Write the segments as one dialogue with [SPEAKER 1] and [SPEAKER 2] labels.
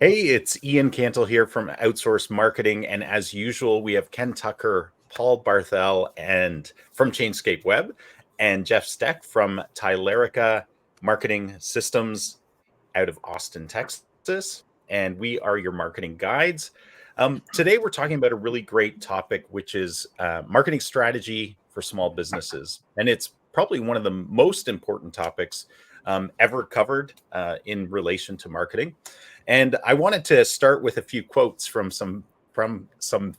[SPEAKER 1] Hey, it's Ian Cantle here from Outsource Marketing. And as usual, we have Ken Tucker, Paul Barthel, and from Chainscape Web, and Jeff Steck from Tylerica Marketing Systems out of Austin, Texas. And we are your marketing guides. Today, we're talking about a really great topic, which is marketing strategy for small businesses. And it's probably one of the most important topics ever covered in relation to marketing. And I wanted to start with a few quotes from some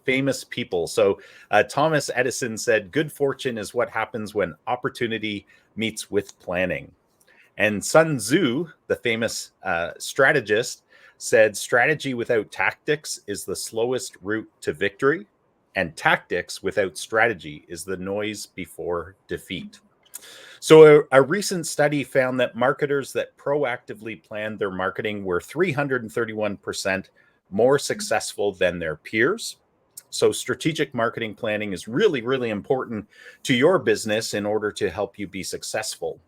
[SPEAKER 1] famous people. So Thomas Edison said, "Good fortune is what happens when opportunity meets with planning." And Sun Tzu, the famous strategist, said, "Strategy without tactics is the slowest route to victory, and tactics without strategy is the noise before defeat." So, a recent study found that marketers that proactively planned their marketing were 331% more successful than their peers. So, strategic marketing planning is really, really important to your business in order to help you be successful.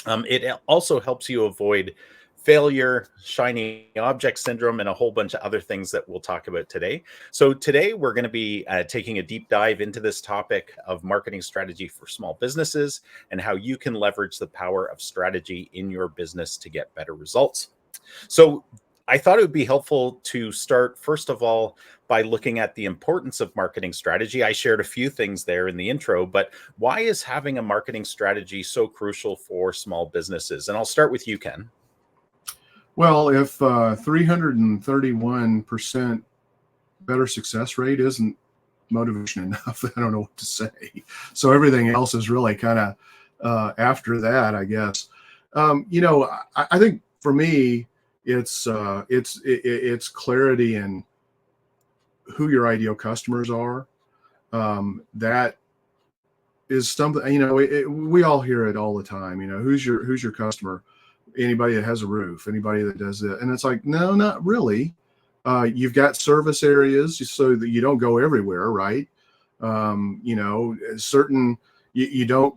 [SPEAKER 1] It also helps you avoid failure, shiny object syndrome, and a whole bunch of other things that we'll talk about today. So, today we're going to be taking a deep dive into this topic of marketing strategy for small businesses and how you can leverage the power of strategy in your business to get better results. So, I thought it would be helpful to start, first of all, by looking at the importance of marketing strategy. I shared a few things there in the intro, but why is having a marketing strategy so crucial for small businesses? And I'll start with you, Ken.
[SPEAKER 2] Well, if 331% better success rate isn't motivation enough, I don't know what to say. So everything else is really kind of after that, I guess. I think for me, it's clarity in who your ideal customers are. That is something, we all hear it all the time. Who's your customer? Anybody that has a roof, anybody that does it. And it's like, no, not really. You've got service areas so that you don't go everywhere, right? You don't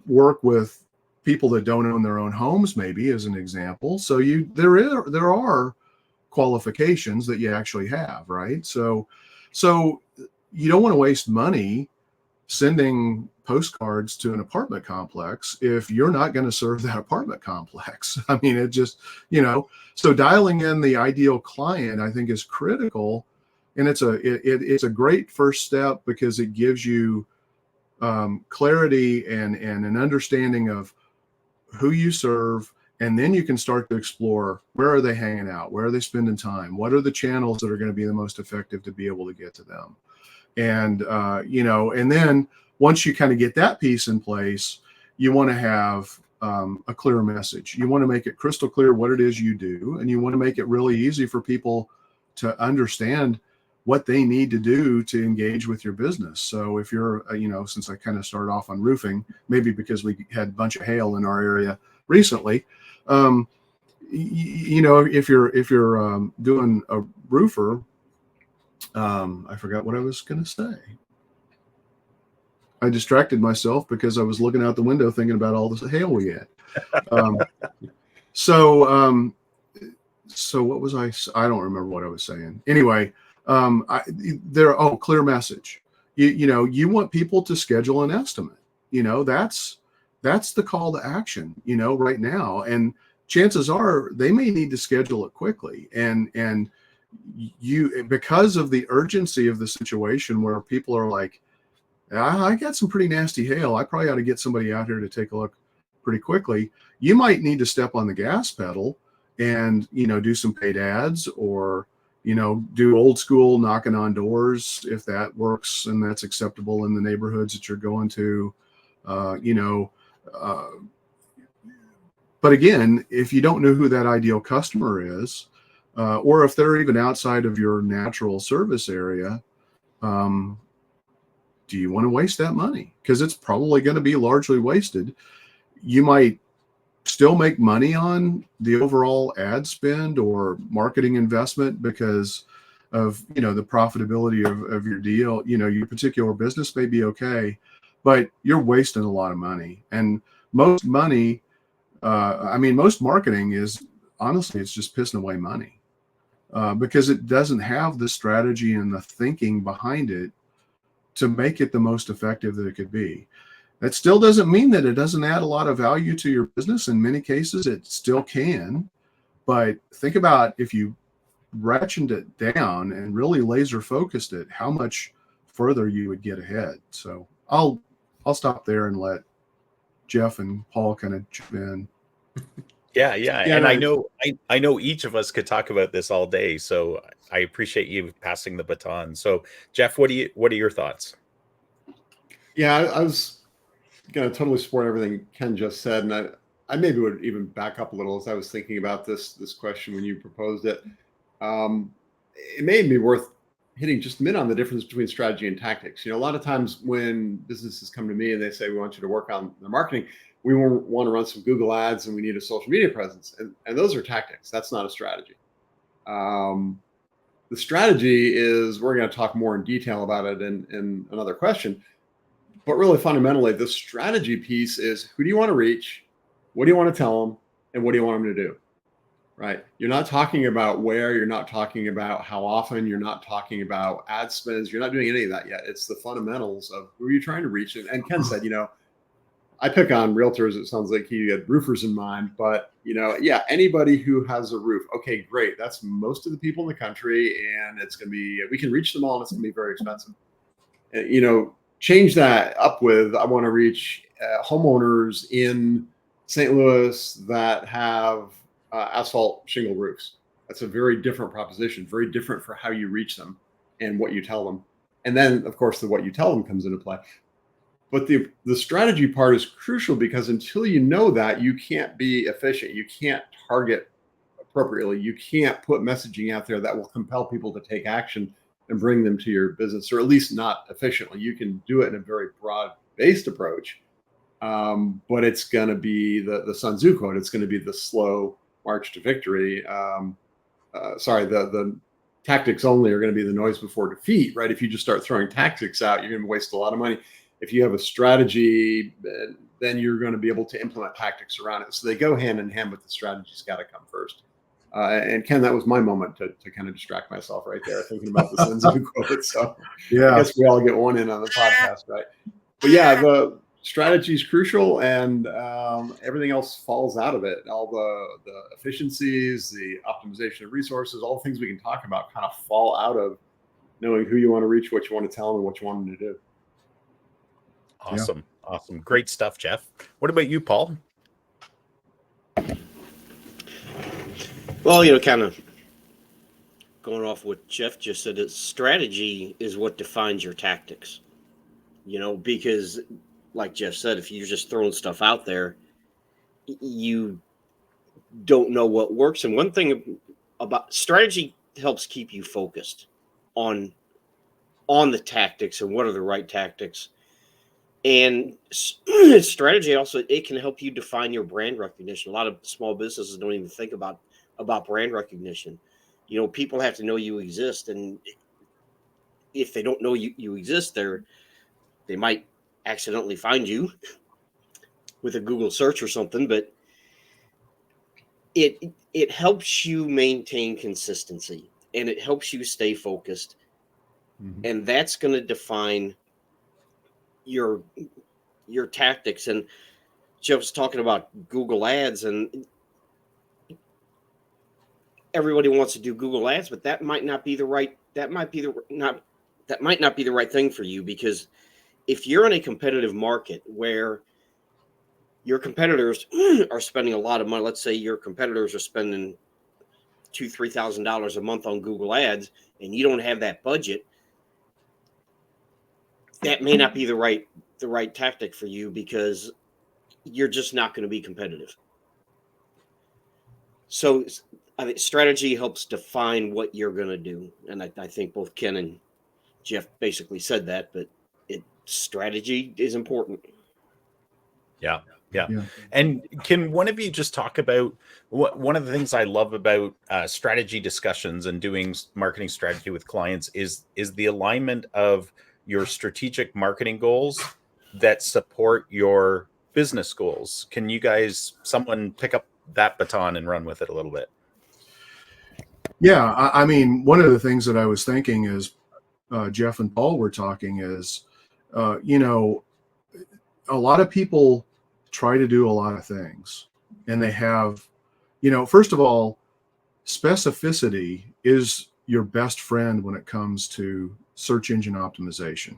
[SPEAKER 2] work with people that don't own their own homes, maybe, as an example. So there are qualifications that you actually have, right? So you don't want to waste money sending postcards to an apartment complex if you're not going to serve that apartment complex. I mean, it just, so dialing in the ideal client, I think, is critical. And it's a great first step because it gives you clarity and an understanding of who you serve. And then you can start to explore, where are they hanging out? Where are they spending time? What are the channels that are going to be the most effective to be able to get to them? And, and then once you kind of get that piece in place, you want to have a clear message. You want to make it crystal clear what it is you do, and you want to make it really easy for people to understand what they need to do to engage with your business. So if you're, since I kind of started off on roofing, maybe because we had a bunch of hail in our area recently, if you're doing a roofer, I forgot what I was going to say. I distracted myself because I was looking out the window thinking about all this hail we had. So what was I don't remember what I was saying. Anyway, clear message. You want people to schedule an estimate. That's the call to action, right now. And chances are they may need to schedule it quickly. And you, because of the urgency of the situation where people are like, I got some pretty nasty hail, I probably ought to get somebody out here to take a look pretty quickly. You might need to step on the gas pedal and, do some paid ads, or, do old school knocking on doors if that works and that's acceptable in the neighborhoods that you're going to, but again, if you don't know who that ideal customer is, or if they're even outside of your natural service area, do you want to waste that money? Because it's probably going to be largely wasted. You might still make money on the overall ad spend or marketing investment because of, the profitability of your deal. Your particular business may be okay, but you're wasting a lot of money. And most money, most marketing is, honestly, it's just pissing away money. because it doesn't have the strategy and the thinking behind it to make it the most effective that it could be. That still doesn't mean that it doesn't add a lot of value to your business. In many cases, it still can. But think about if you ratcheted it down and really laser focused it, how much further you would get ahead. So I'll stop there and let Jeff and Paul kind of chip in.
[SPEAKER 1] Yeah. And I know each of us could talk about this all day, so I appreciate you passing the baton. So Jeff, what are your thoughts?
[SPEAKER 3] Yeah, I was going to totally support everything Ken just said, and I maybe would even back up a little as I was thinking about this question when you proposed it. It made me worth hitting just a minute on the difference between strategy and tactics. A lot of times when businesses come to me and they say we want you to work on their marketing, we want to run some Google ads and we need a social media presence, and those are tactics. That's not a strategy. The strategy is, we're going to talk more in detail about it in another question. But really, fundamentally, the strategy piece is, who do you want to reach? What do you want to tell them? And what do you want them to do? Right? You're not talking about where, you're not talking about how often, you're not talking about ad spends, you're not doing any of that yet. It's the fundamentals of who you're trying to reach. And Ken said, I pick on realtors. It sounds like he had roofers in mind, but yeah, anybody who has a roof. Okay, great. That's most of the people in the country, and we can reach them all, and it's going to be very expensive. Change that up with, I want to reach homeowners in St. Louis that have asphalt shingle roofs. That's a very different proposition, very different for how you reach them and what you tell them. And then, of course, what you tell them comes into play. But the strategy part is crucial, because until you know that, you can't be efficient. You can't target appropriately. You can't put messaging out there that will compel people to take action and bring them to your business, or at least not efficiently. You can do it in a very broad-based approach, but it's going to be the Sun Tzu quote. It's going to be the slow march to victory. The tactics only are going to be the noise before defeat, right? If you just start throwing tactics out, you're going to waste a lot of money. If you have a strategy, then you're going to be able to implement tactics around it. So they go hand in hand, but the strategy's got to come first. And Ken, that was my moment to kind of distract myself right there, thinking about the Sun Tzu quote. So yeah, I guess we all get one in on the podcast, right? But yeah, the strategy is crucial, and everything else falls out of it. All the efficiencies, the optimization of resources, all the things we can talk about kind of fall out of knowing who you want to reach, what you want to tell them, and what you want them to do.
[SPEAKER 1] Awesome. Yeah. Awesome. Great stuff, Jeff. What about you, Paul?
[SPEAKER 4] Well, kind of going off what Jeff just said, that strategy is what defines your tactics. Because like Jeff said, if you're just throwing stuff out there, you don't know what works. And one thing about strategy helps keep you focused on the tactics and what are the right tactics. And strategy also, it can help you define your brand recognition. A lot of small businesses don't even think about brand recognition. People have to know you exist, and if they don't know you exist, they might accidentally find you with a Google search or something. But it helps you maintain consistency, and it helps you stay focused, and that's going to define your tactics. And Jeff was talking about Google ads, and everybody wants to do Google ads, but that might not be the right thing for you, because if you're in a competitive market where your competitors are spending a lot of money, let's say your competitors are spending $2,000-$3,000 a month on Google ads, and you don't have that budget, that may not be the right tactic for you, because you're just not going to be competitive. So I think strategy helps define what you're going to do. And I think both Ken and Jeff basically said that, but strategy is important.
[SPEAKER 1] Yeah. And can one of you just talk about one of the things I love about strategy discussions and doing marketing strategy with clients is the alignment of your strategic marketing goals that support your business goals. Can you guys, someone pick up that baton and run with it a little bit?
[SPEAKER 2] Yeah, I mean, one of the things that I was thinking is Jeff and Paul were talking is, you know, a lot of people try to do a lot of things, and they have, you know, first of all, specificity is your best friend when it comes to search engine optimization.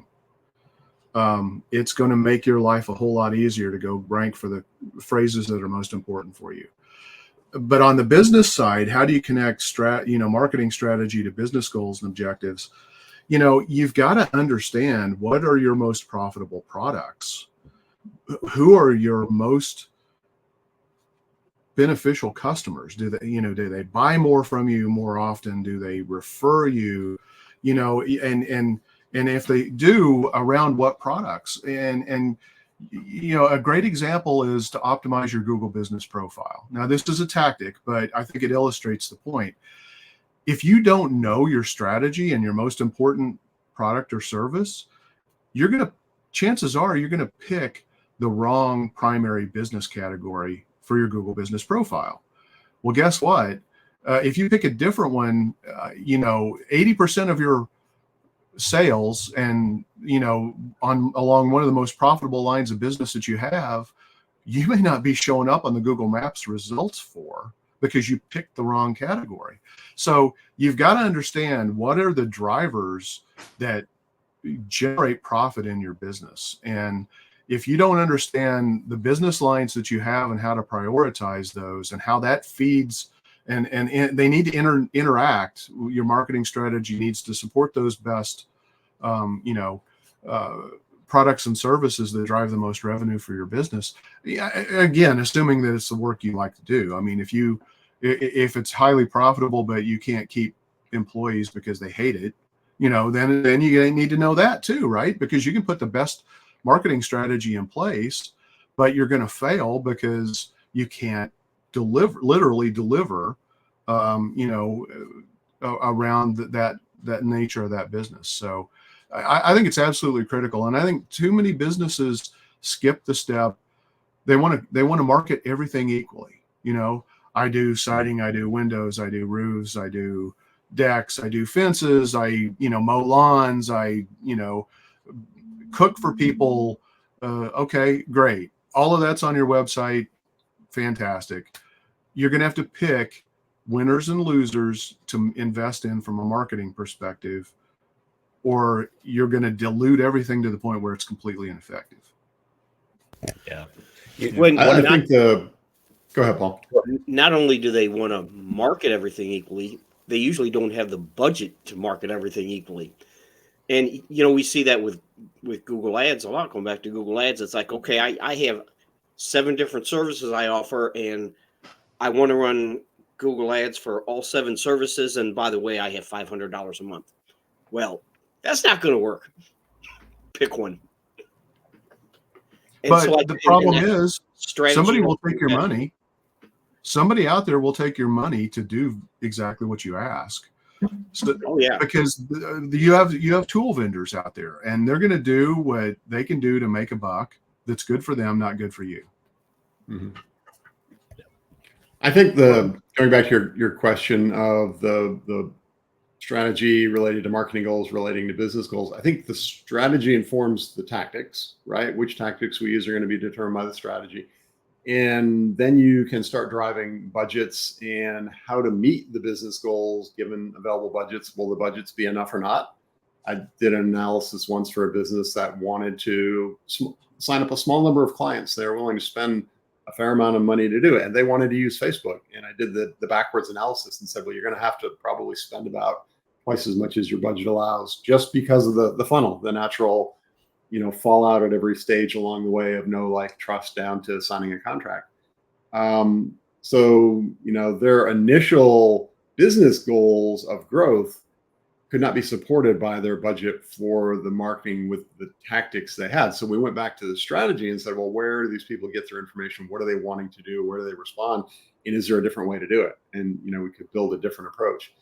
[SPEAKER 2] It's going to make your life a whole lot easier to go rank for the phrases that are most important for you. But on the business side, how do you connect marketing strategy to business goals and objectives? You know, you've got to understand what are your most profitable products, who are your most beneficial customers. Do they buy more from you more often? Do they refer you? You know, and if they do, around what products? And you know, a great example is to optimize your Google business profile. Now, this is a tactic, but I think it illustrates the point. If you don't know your strategy and your most important product or service, chances are you're going to pick the wrong primary business category for your Google business profile. Well, guess what? If you pick a different one, 80% of your sales and, along one of the most profitable lines of business that you have, you may not be showing up on the Google Maps results for, because you picked the wrong category. So you've got to understand what are the drivers that generate profit in your business. And if you don't understand the business lines that you have and how to prioritize those and how that feeds and they need to interact, your marketing strategy needs to support those best, products and services that drive the most revenue for your business. Again, assuming that it's the work you like to do. I mean, if it's highly profitable, but you can't keep employees because they hate it, then you need to know that too, right? Because you can put the best marketing strategy in place, but you're going to fail because you can't literally deliver, around that nature of that business. So I think it's absolutely critical. And I think too many businesses skip the step. They want to market everything equally. I do siding, I do windows, I do roofs, I do decks, I do fences, I mow lawns, I cook for people. Okay, great. All of that's on your website. Fantastic. You're going to have to pick winners and losers to invest in from a marketing perspective, or you're going to dilute everything to the point where it's completely ineffective.
[SPEAKER 1] Yeah.
[SPEAKER 3] I think go ahead, Paul.
[SPEAKER 4] Not only do they want to market everything equally, they usually don't have the budget to market everything equally. And, we see that with Google Ads a lot. Going back to Google Ads, it's like, okay, I have 7 different services I offer, and I want to run Google Ads for all 7 services. And by the way, I have $500 a month. Well, that's not going to work. Pick one. And
[SPEAKER 2] but the problem is somebody will take your money. Somebody out there will take your money to do exactly what you ask. So, because you have tool vendors out there, and they're going to do what they can do to make a buck that's good for them, not good for you.
[SPEAKER 3] Mm-hmm. I think going back to your question of the strategy related to marketing goals, relating to business goals, I think the strategy informs the tactics, right? Which tactics we use are going to be determined by the strategy. And then you can start driving budgets and how to meet the business goals given available budgets. Will the budgets be enough or not? I did an analysis once for a business that wanted to sign up a small number of clients. They were willing to spend a fair amount of money to do it, and they wanted to use Facebook. And I did the backwards analysis and said, well, you're going to have to probably spend about twice as much as your budget allows, just because of the funnel, the natural fallout at every stage along the way of no like trust down to signing a contract. So their initial business goals of growth could not be supported by their budget for the marketing with the tactics they had. So we went back to the strategy and said, well, where do these people get their information? What are they wanting to do? Where do they respond? And is there a different way to do it? And we could build a different approach.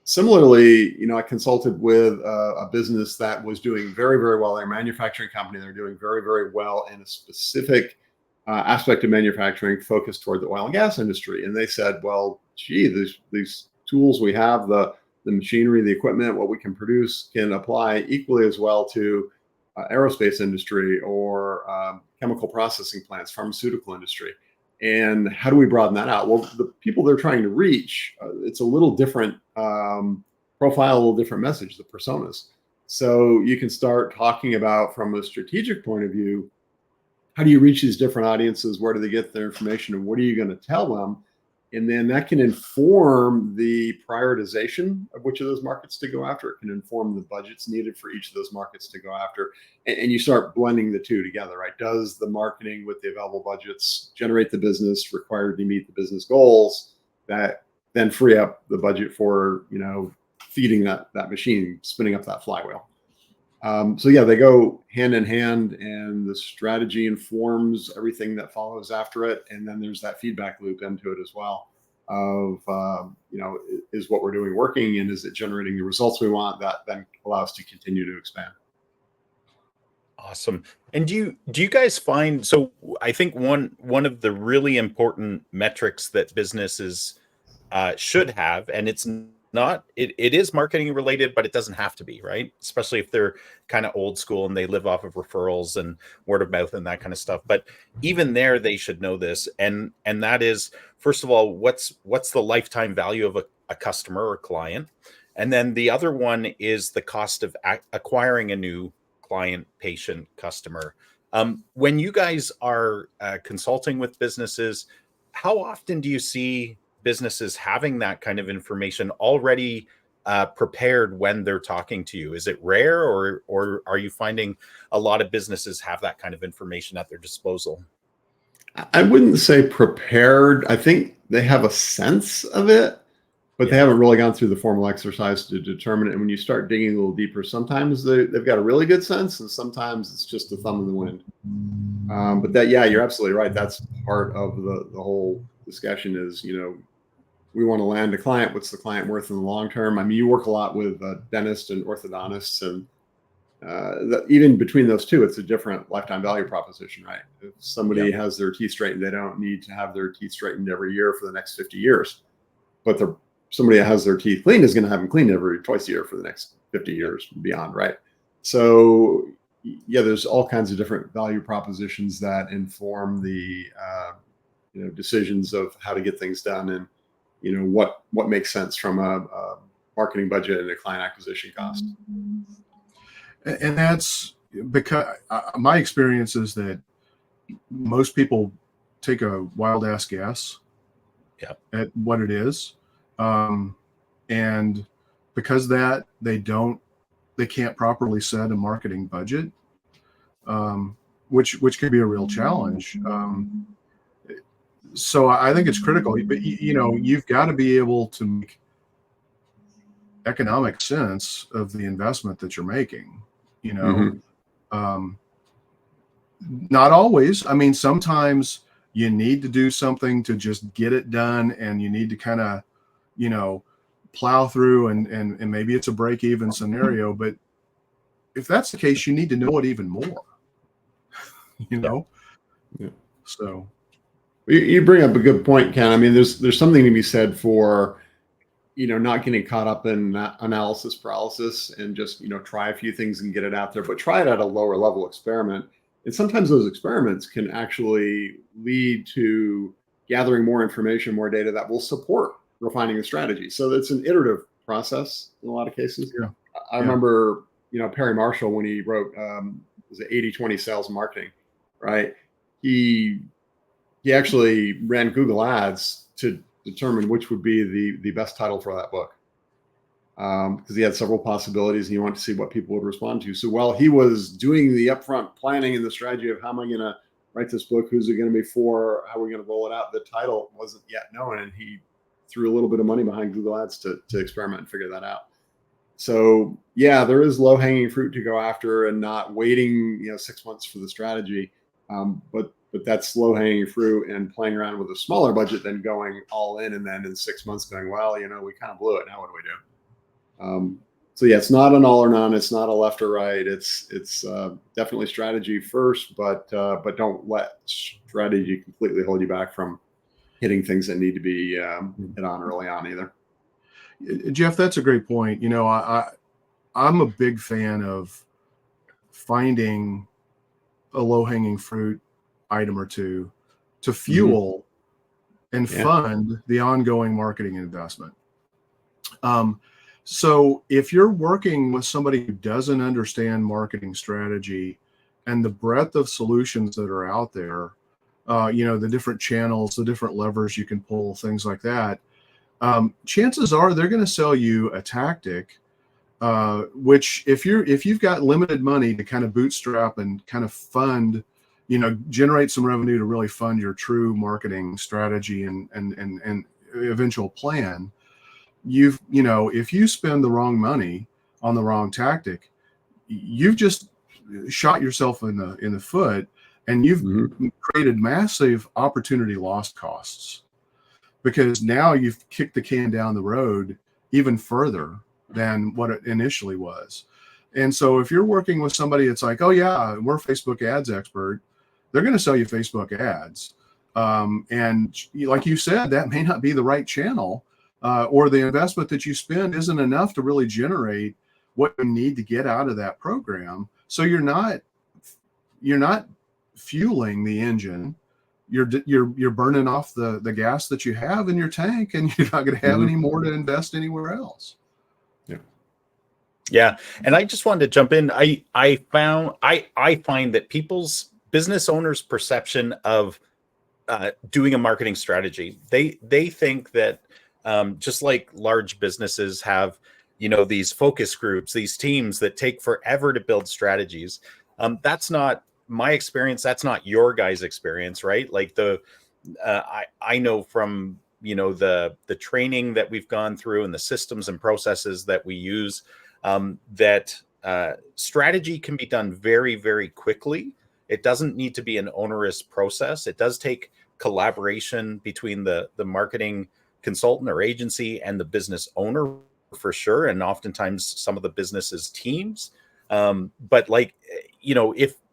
[SPEAKER 3] Similarly, I consulted with a business that was doing very, very well. They're a manufacturing company. They're doing very, very well in a specific aspect of manufacturing focused toward the oil and gas industry. And they said, well, gee, these tools we have, the machinery, the equipment, what we can produce can apply equally as well to aerospace industry or chemical processing plants, pharmaceutical industry. And how do we broaden that out? Well, the people they're trying to reach, it's a little different profile, a little different message, the personas. So you can start talking about, from a strategic point of view, how do you reach these different audiences? Where do they get their information? And what are you going to tell them? And then that can inform the prioritization of which of those markets to go after. It can inform the budgets needed for each of those markets to go after. And you start blending the two together, right? Does the marketing with the available budgets generate the business required to meet the business goals that then free up the budget for, feeding that machine, spinning up that flywheel? So yeah, they go hand in hand, and the strategy informs everything that follows after it. And then there's that feedback loop into it as well of, is what we're doing working, and is it generating the results we want that then allow us to continue to expand?
[SPEAKER 1] Awesome. And do you guys find, so I think one of the really important metrics that businesses should have, and it's not, it is marketing related, but it doesn't have to be, right? Especially if they're kind of old school and they live off of referrals and word of mouth and that kind of stuff. But even there, they should know this. And that is, first of all, what's the lifetime value of a customer or client? And then the other one is the cost of acquiring a new client, patient, customer. When you guys are consulting with businesses, how often do you see businesses having that kind of information already prepared when they're talking to you? Is it rare, or are you finding a lot of businesses have that kind of information at their disposal?
[SPEAKER 3] I wouldn't say prepared. I think they have a sense of it, but they haven't really gone through the formal exercise to determine it. And when you start digging a little deeper, sometimes they've got a really good sense, and sometimes it's just a thumb in the wind. But that, yeah, you're absolutely right. That's part of the whole discussion is, we want to land a client. What's the client worth in the long term? I mean, you work a lot with dentists and orthodontists, and even between those two, it's a different lifetime value proposition, right? If somebody has their teeth straightened, they don't need to have their teeth straightened every year for the next 50 years. But somebody that has their teeth cleaned is going to have them cleaned twice a year for the next 50 years and beyond, right? So yeah, there's all kinds of different value propositions that inform the decisions of how to get things done, and what makes sense from a marketing budget and a client acquisition cost.
[SPEAKER 2] And that's because my experience is that most people take a wild ass guess at what it is. And because that they can't properly set a marketing budget, which could be a real challenge. So I think it's critical, but you've got to be able to make economic sense of the investment that you're making. Not always. I mean, sometimes you need to do something to just get it done, and you need to kind of, plow through, and maybe it's a break-even scenario. But if that's the case, you need to know it even more.
[SPEAKER 3] Yeah.
[SPEAKER 2] So
[SPEAKER 3] you bring up a good point, Ken. I mean, there's something to be said for, not getting caught up in analysis paralysis and just, try a few things and get it out there, but try it at a lower level experiment. And sometimes those experiments can actually lead to gathering more information, more data that will support refining the strategy. So it's an iterative process in a lot of cases.
[SPEAKER 2] Yeah.
[SPEAKER 3] I remember, Perry Marshall, when he wrote, was it 80-20 sales and marketing, right? He actually ran Google Ads to determine which would be the best title for that book, because he had several possibilities and he wanted to see what people would respond to. So while he was doing the upfront planning and the strategy of how am I going to write this book, who's it going to be for, how are we going to roll it out, the title wasn't yet known, and he threw a little bit of money behind Google Ads to experiment and figure that out. So yeah, there is low-hanging fruit to go after, and not waiting 6 months for the strategy, but that's low-hanging fruit, and playing around with a smaller budget than going all in, and then in 6 months going, well, we kind of blew it. Now what do we do? So yeah, it's not an all or none. It's not a left or right. It's definitely strategy first, but don't let strategy completely hold you back from hitting things that need to be hit on early on either.
[SPEAKER 2] Jeff, that's a great point. I'm a big fan of finding a low-hanging fruit item or two to fuel and fund the ongoing marketing investment. So if you're working with somebody who doesn't understand marketing strategy and the breadth of solutions that are out there, the different channels, the different levers you can pull, things like that, chances are they're going to sell you a tactic, which if you've got limited money to kind of bootstrap and kind of fund, generate some revenue to really fund your true marketing strategy and eventual plan, if you spend the wrong money on the wrong tactic, you've just shot yourself in the foot, and you've created massive opportunity lost costs, because now you've kicked the can down the road even further than what it initially was. And so if you're working with somebody that's like, oh yeah, we're Facebook ads expert, they're going to sell you Facebook ads. And like you said, that may not be the right channel, or the investment that you spend isn't enough to really generate what you need to get out of that program. So you're not fueling the engine. You're burning off the gas that you have in your tank, and you're not going to have any more to invest anywhere else.
[SPEAKER 1] Yeah. And I just wanted to jump in. I find that people's business owners' perception of doing a marketing strategy, they think that just like large businesses have, these focus groups, these teams that take forever to build strategies. That's not my experience. That's not your guys' experience, right? Like I know from, the training that we've gone through and the systems and processes that we use, that strategy can be done very, very quickly. It doesn't need to be an onerous process. It does take collaboration between the marketing consultant or agency and the business owner, for sure, and oftentimes some of the business's teams. But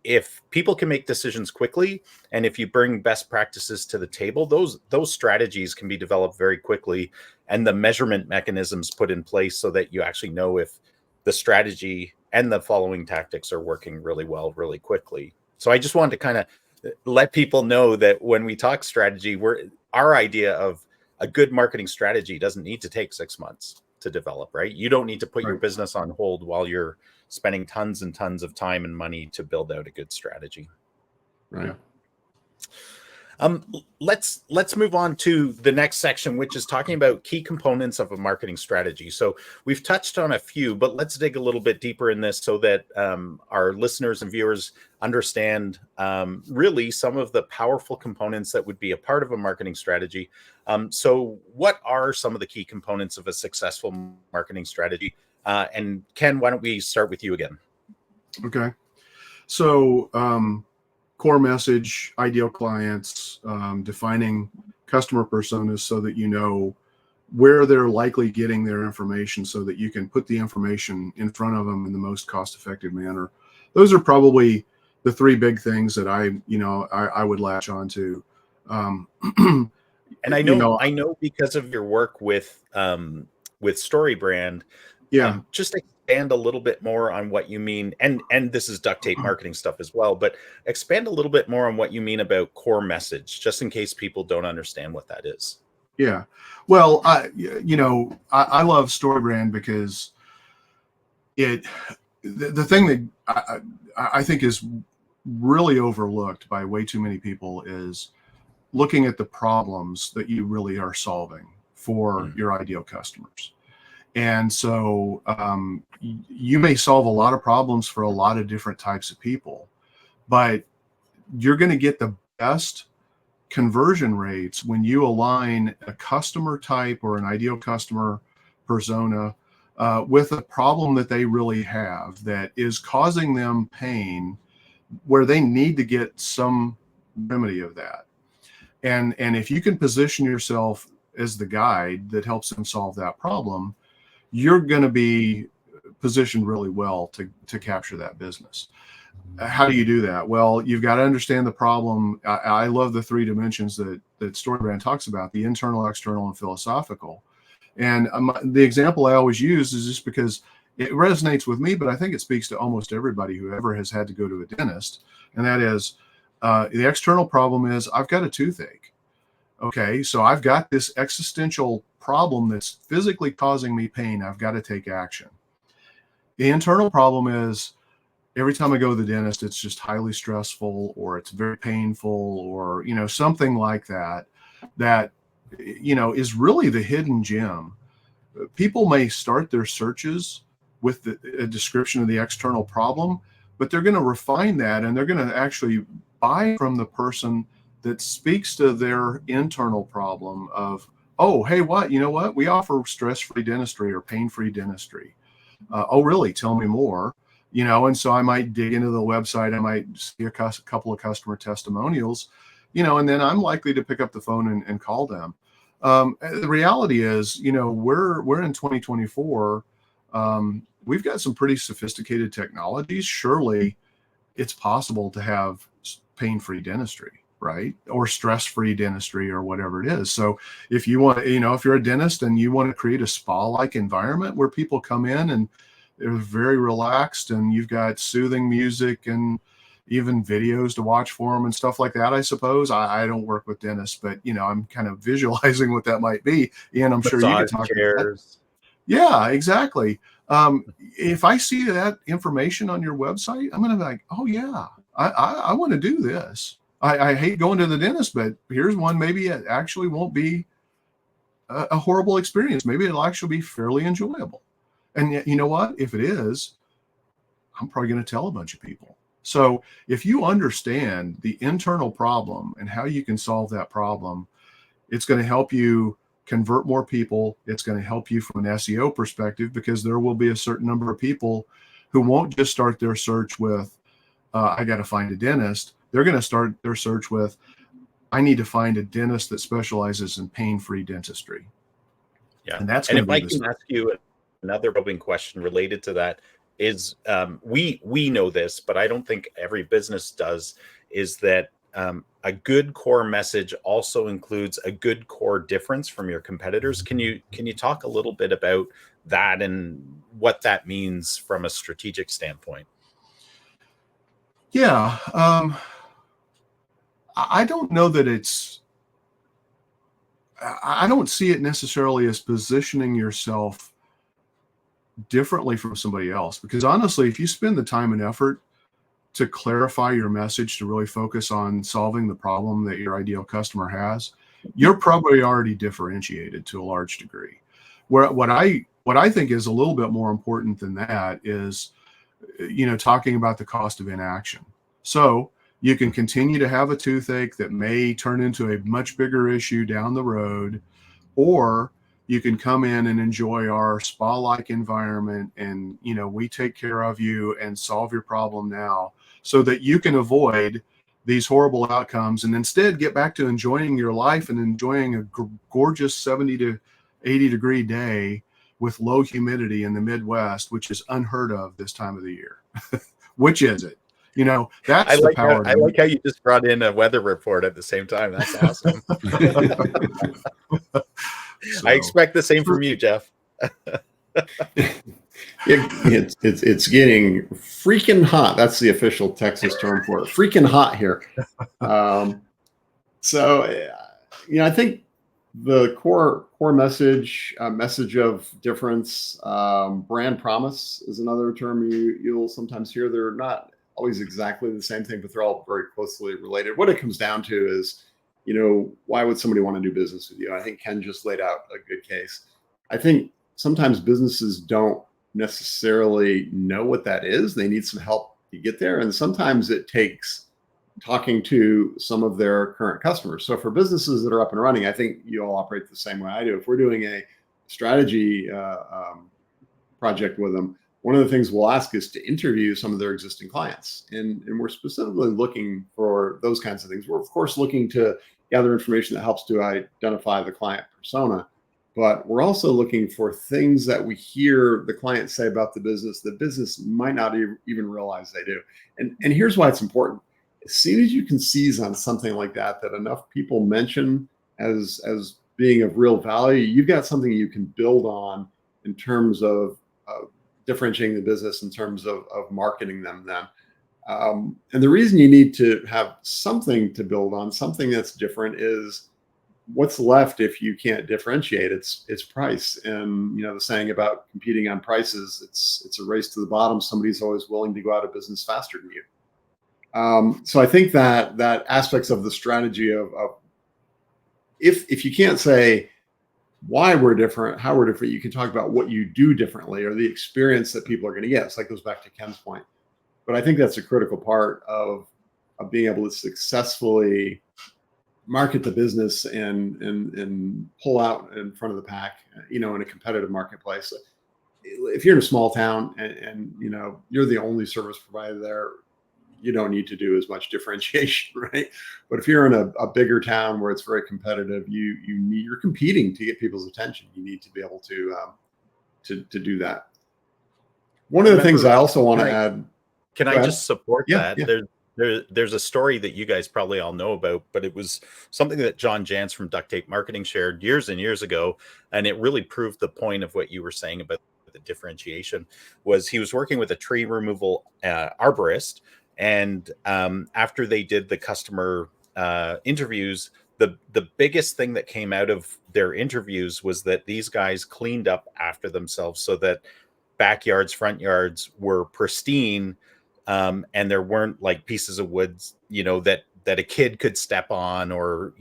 [SPEAKER 1] if people can make decisions quickly, and if you bring best practices to the table, those strategies can be developed very quickly, and the measurement mechanisms put in place so that you actually know if the strategy and the following tactics are working really well, really quickly. So I just wanted to kind of let people know that when we talk strategy, our idea of a good marketing strategy doesn't need to take 6 months to develop, right? You don't need to put your business on hold while you're spending tons and tons of time and money to build out a good strategy.
[SPEAKER 3] Right.
[SPEAKER 1] Let's move on to the next section, which is talking about key components of a marketing strategy. So we've touched on a few, but let's dig a little bit deeper in this so that our listeners and viewers understand really some of the powerful components that would be a part of a marketing strategy. So what are some of the key components of a successful marketing strategy? And Ken, why don't we start with you again?
[SPEAKER 2] Okay. So core message, ideal clients, defining customer personas so that you know where they're likely getting their information so that you can put the information in front of them in the most cost-effective manner. Those are probably the three big things that I would latch on to.
[SPEAKER 1] And I know because of your work with StoryBrand, just expand a little bit more on what you mean, and this is duct tape marketing stuff as well, but expand a little bit more on what you mean about core message, just in case people don't understand what that is.
[SPEAKER 2] Yeah, well, I love StoryBrand because the thing that I think is really overlooked by way too many people is looking at the problems that you really are solving for your ideal customers. And so you may solve a lot of problems for a lot of different types of people, but you're going to get the best conversion rates when you align a customer type or an ideal customer persona with a problem that they really have that is causing them pain, where they need to get some remedy of that. And if you can position yourself as the guide that helps them solve that problem, you're going to be positioned really well to capture that business. How do you do that? Well, you've got to understand the problem. I love the three dimensions that StoryBrand talks about: the internal, external, and philosophical. And the example I always use is just because it resonates with me, but I think it speaks to almost everybody who ever has had to go to a dentist. And that is the external problem is I've got a toothache. Okay, so I've got this existential problem that's physically causing me pain. I've got to take action. The internal problem is every time I go to the dentist, it's just highly stressful, or it's very painful, or, something like that, is really the hidden gem. People may start their searches with a description of the external problem, but they're going to refine that, and they're going to actually buy from the person that speaks to their internal problem of, oh, hey, what? We offer stress-free dentistry or pain-free dentistry. Oh, really? Tell me more. And so I might dig into the website. I might see a couple of customer testimonials, and then I'm likely to pick up the phone and call them. The reality is, we're in 2024. We've got some pretty sophisticated technologies. Surely it's possible to have pain-free dentistry, right? Or stress-free dentistry, or whatever it is. So if you want, if you're a dentist and you want to create a spa-like environment where people come in and they're very relaxed, and you've got soothing music and even videos to watch for them and stuff like that, I suppose. I don't work with dentists, but I'm kind of visualizing what that might be. And I'm sure you could talk about that. Yeah, exactly. If I see that information on your website, I'm going to be like, oh yeah, I want to do this. I hate going to the dentist, but here's one. Maybe it actually won't be a horrible experience. Maybe it'll actually be fairly enjoyable. And yet, you know what? If it is, I'm probably going to tell a bunch of people. So if you understand the internal problem and how you can solve that problem, it's going to help you convert more people. It's going to help you from an SEO perspective, because there will be a certain number of people who won't just start their search with, I got to find a dentist. They're going to start their search with, I need to find a dentist that specializes in pain-free dentistry.
[SPEAKER 1] Yeah.
[SPEAKER 2] And that's
[SPEAKER 1] and
[SPEAKER 2] going
[SPEAKER 1] if
[SPEAKER 2] to
[SPEAKER 1] I
[SPEAKER 2] be
[SPEAKER 1] can ask you another probing question related to that is, we know this, but I don't think every business does, is that a good core message also includes a good core difference from your competitors. Can you talk a little bit about that and what that means from a strategic standpoint?
[SPEAKER 2] Yeah. I don't know that I don't see it necessarily as positioning yourself differently from somebody else, because honestly, if you spend the time and effort to clarify your message, to really focus on solving the problem that your ideal customer has, you're probably already differentiated to a large degree. What I think is a little bit more important than that is, talking about the cost of inaction. So you can continue to have a toothache that may turn into a much bigger issue down the road, or you can come in and enjoy our spa-like environment, and we take care of you and solve your problem now, so that you can avoid these horrible outcomes and instead get back to enjoying your life and enjoying a gorgeous 70 to 80 degree day with low humidity in the Midwest, which is unheard of this time of the year. Which is it? That's the power.
[SPEAKER 1] I like how you just brought in a weather report at the same time. That's awesome. I expect the same from you, Jeff.
[SPEAKER 3] It's getting freaking hot. That's the official Texas term for it. Freaking hot here. I think the core message of difference, brand promise is another term you'll sometimes hear. They're not always exactly the same thing, but they're all very closely related. What it comes down to is, why would somebody want to do business with you? I think Ken just laid out a good case. I think sometimes businesses don't necessarily know what that is. They need some help to get there. And sometimes it takes talking to some of their current customers. So for businesses that are up and running, I think you all operate the same way I do. If we're doing a strategy project with them, one of the things we'll ask is to interview some of their existing clients. And we're specifically looking for those kinds of things. We're, of course, looking to gather information that helps to identify the client persona. But we're also looking for things that we hear the client say about the business might not even realize they do. And here's why it's important. As soon as you can seize on something like that enough people mention as being of real value, you've got something you can build on in terms of differentiating the business, in terms of marketing them then. And the reason you need to have something to build on, something that's different, is what's left if you can't differentiate. It's price. And the saying about competing on prices, it's a race to the bottom. Somebody's always willing to go out of business faster than you. So I think that aspects of the strategy of if you can't say why we're different, how we're different, you can talk about what you do differently or the experience that people are going to get. So that goes back to Ken's point. But I think that's a critical part of being able to successfully market the business and pull out in front of the pack, in a competitive marketplace. If you're in a small town and you're the only service provider there, you don't need to do as much differentiation, right? But if you're in a bigger town where it's very competitive, you're competing to get people's attention. You need to be able to do that. One of the things I also want to add.
[SPEAKER 1] Can I just support that?
[SPEAKER 3] Yeah.
[SPEAKER 1] There's a story that you guys probably all know about, but it was something that John Jantz from Duct Tape Marketing shared years and years ago, and it really proved the point of what you were saying about the differentiation. Was he was working with a tree removal arborist, and after they did the customer interviews, the biggest thing that came out of their interviews was that these guys cleaned up after themselves so that backyards, front yards were pristine. And there weren't like pieces of wood, that a kid could step on or,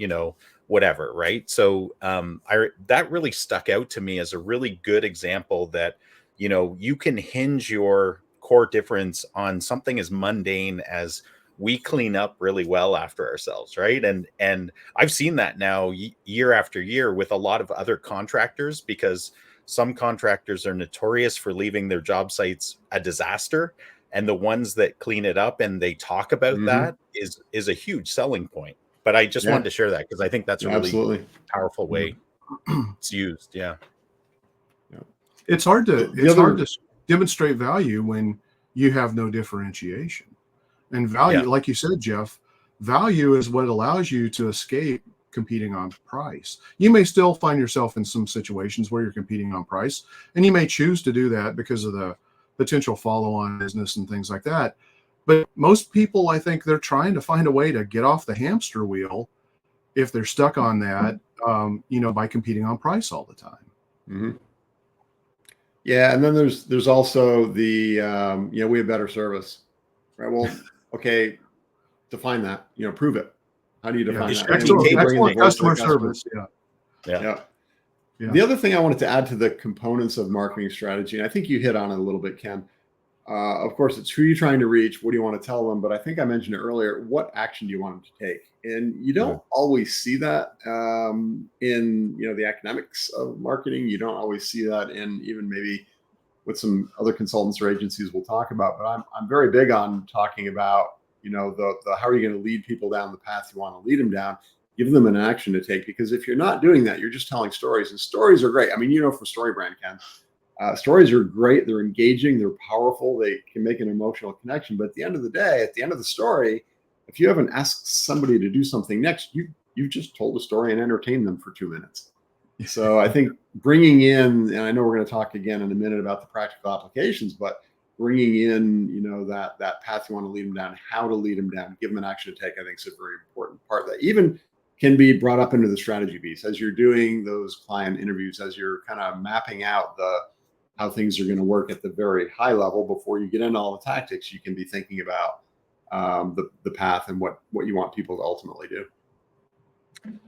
[SPEAKER 1] whatever. Right. So that really stuck out to me as a really good example that, you can hinge your core difference on something as mundane as we clean up really well after ourselves. Right. And I've seen that now year after year with a lot of other contractors, because some contractors are notorious for leaving their job sites a disaster. And the ones that clean it up and they talk about that is a huge selling point. But I just wanted to share that because I think that's a really powerful way it's used. Yeah.
[SPEAKER 2] It's hard to demonstrate value when you have no differentiation. And value, like you said, Jeff, value is what allows you to escape competing on price. You may still find yourself in some situations where you're competing on price, and you may choose to do that because of the potential follow-on business and things like that. But most people, I think, they're trying to find a way to get off the hamster wheel if they're stuck on that, by competing on price all the time.
[SPEAKER 3] Mm-hmm. Yeah, and then there's also the we have better service, right? Well, okay, define that. Prove it. How do you define that?
[SPEAKER 2] Excellent customer service.
[SPEAKER 3] Yeah. The other thing I wanted to add to the components of marketing strategy, and I think you hit on it a little bit, Ken. Of course, it's who you're trying to reach. What do you want to tell them? But I think I mentioned it earlier. What action do you want them to take? And you don't always see that in the academics of marketing. You don't always see that in even maybe what some other consultants or agencies will talk about. But I'm very big on talking about the how are you going to lead people down the path you want to lead them down. Give them an action to take, because if you're not doing that, you're just telling stories, and stories are great. I mean, from StoryBrand, Ken, stories are great. They're engaging. They're powerful. They can make an emotional connection. But at the end of the day, at the end of the story, if you haven't asked somebody to do something next, you've just told a story and entertained them for 2 minutes. So I think bringing in, and I know we're going to talk again in a minute about the practical applications, but bringing in, that path you want to lead them down, how to lead them down, give them an action to take, I think is a very important part that even can be brought up into the strategy piece as you're doing those client interviews, as you're kind of mapping out how things are going to work at the very high level before you get into all the tactics. You can be thinking about the path and what you want people to ultimately do.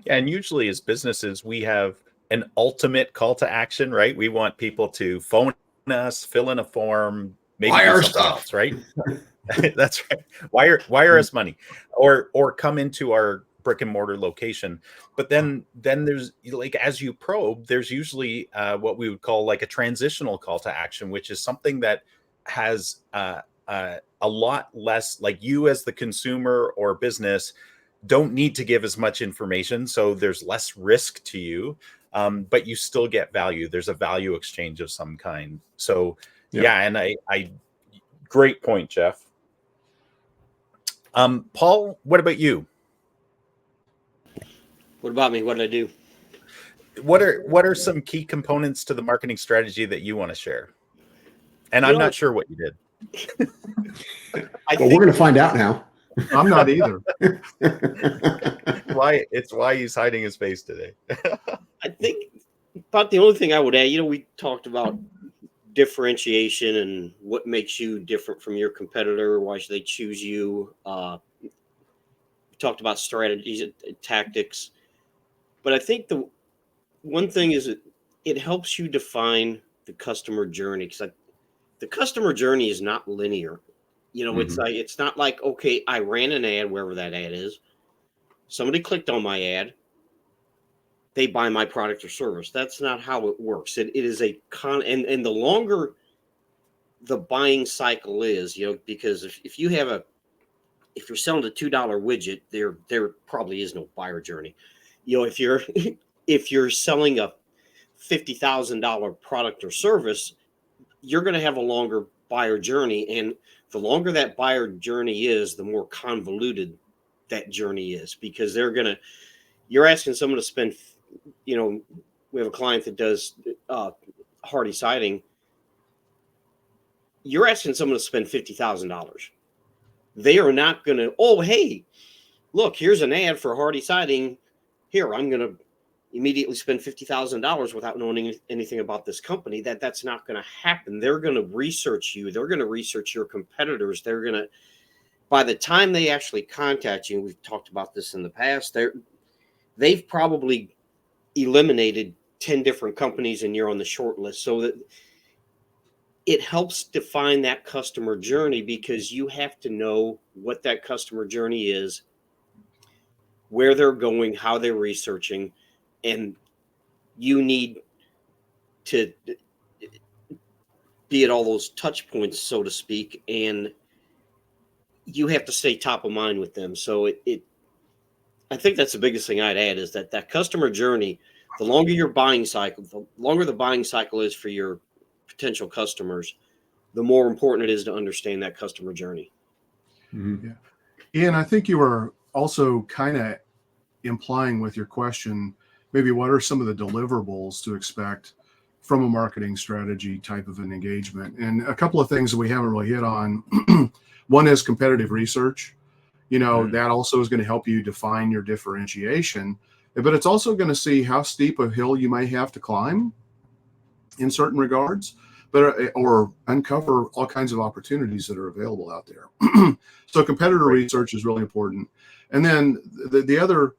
[SPEAKER 1] Yeah, and usually as businesses, we have an ultimate call to action, right? We want people to phone us, fill in a form, maybe
[SPEAKER 3] buy
[SPEAKER 1] do
[SPEAKER 3] our
[SPEAKER 1] something
[SPEAKER 3] stuff,
[SPEAKER 1] else, right? That's right. Wire us money, or come into our brick and mortar location. But then there's, like, as you probe, there's usually what we would call like a transitional call to action, which is something that has a lot less, like, you as the consumer or business don't need to give as much information, so there's less risk to you, but you still get value. There's a value exchange of some kind. So and I great point, Jeff. Paul, what about you?
[SPEAKER 4] What about me? What did I do?
[SPEAKER 1] what are some key components to the marketing strategy that you want to share? And I'm not sure what you did.
[SPEAKER 3] Well, we're going to find out now.
[SPEAKER 2] I'm not either.
[SPEAKER 1] Why he's hiding his face today.
[SPEAKER 4] I think about the only thing I would add, we talked about differentiation and what makes you different from your competitor. Why should they choose you? We talked about strategies and tactics. But I think the one thing is it helps you define the customer journey, because the customer journey is not linear. It's not like, okay, I ran an ad, wherever that ad is. Somebody clicked on my ad. They buy my product or service. That's not how it works. It is and the longer the buying cycle is, because if you're selling a $2 widget, there probably is no buyer journey. If you're selling a $50,000 product or service, you're going to have a longer buyer journey, and the longer that buyer journey is, the more convoluted that journey is, because you're asking someone to spend, we have a client that does hardy siding. You're asking someone to spend $50,000. They are not going to, oh, hey, look, here's an ad for hardy siding. Here, I'm going to immediately spend $50,000 without knowing anything about this company. That's not going to happen. They're going to research you. They're going to research your competitors. By the time they actually contact you, we've talked about this in the past, they've probably eliminated 10 different companies and you're on the short list. So that it helps define that customer journey, because you have to know what that customer journey is, where they're going, how they're researching, and you need to be at all those touch points, so to speak, and you have to stay top of mind with them. So I think that's the biggest thing I'd add, is that customer journey, the longer your buying cycle, the longer the buying cycle is for your potential customers, the more important it is to understand that customer journey.
[SPEAKER 2] Mm-hmm. Yeah. Ian, I think you were also kind of implying with your question, maybe what are some of the deliverables to expect from a marketing strategy type of an engagement? And a couple of things that we haven't really hit on. One is competitive research. That also is going to help you define your differentiation, but it's also going to see how steep a hill you may have to climb in certain regards, or uncover all kinds of opportunities that are available out there. So competitor research is really important. And then the other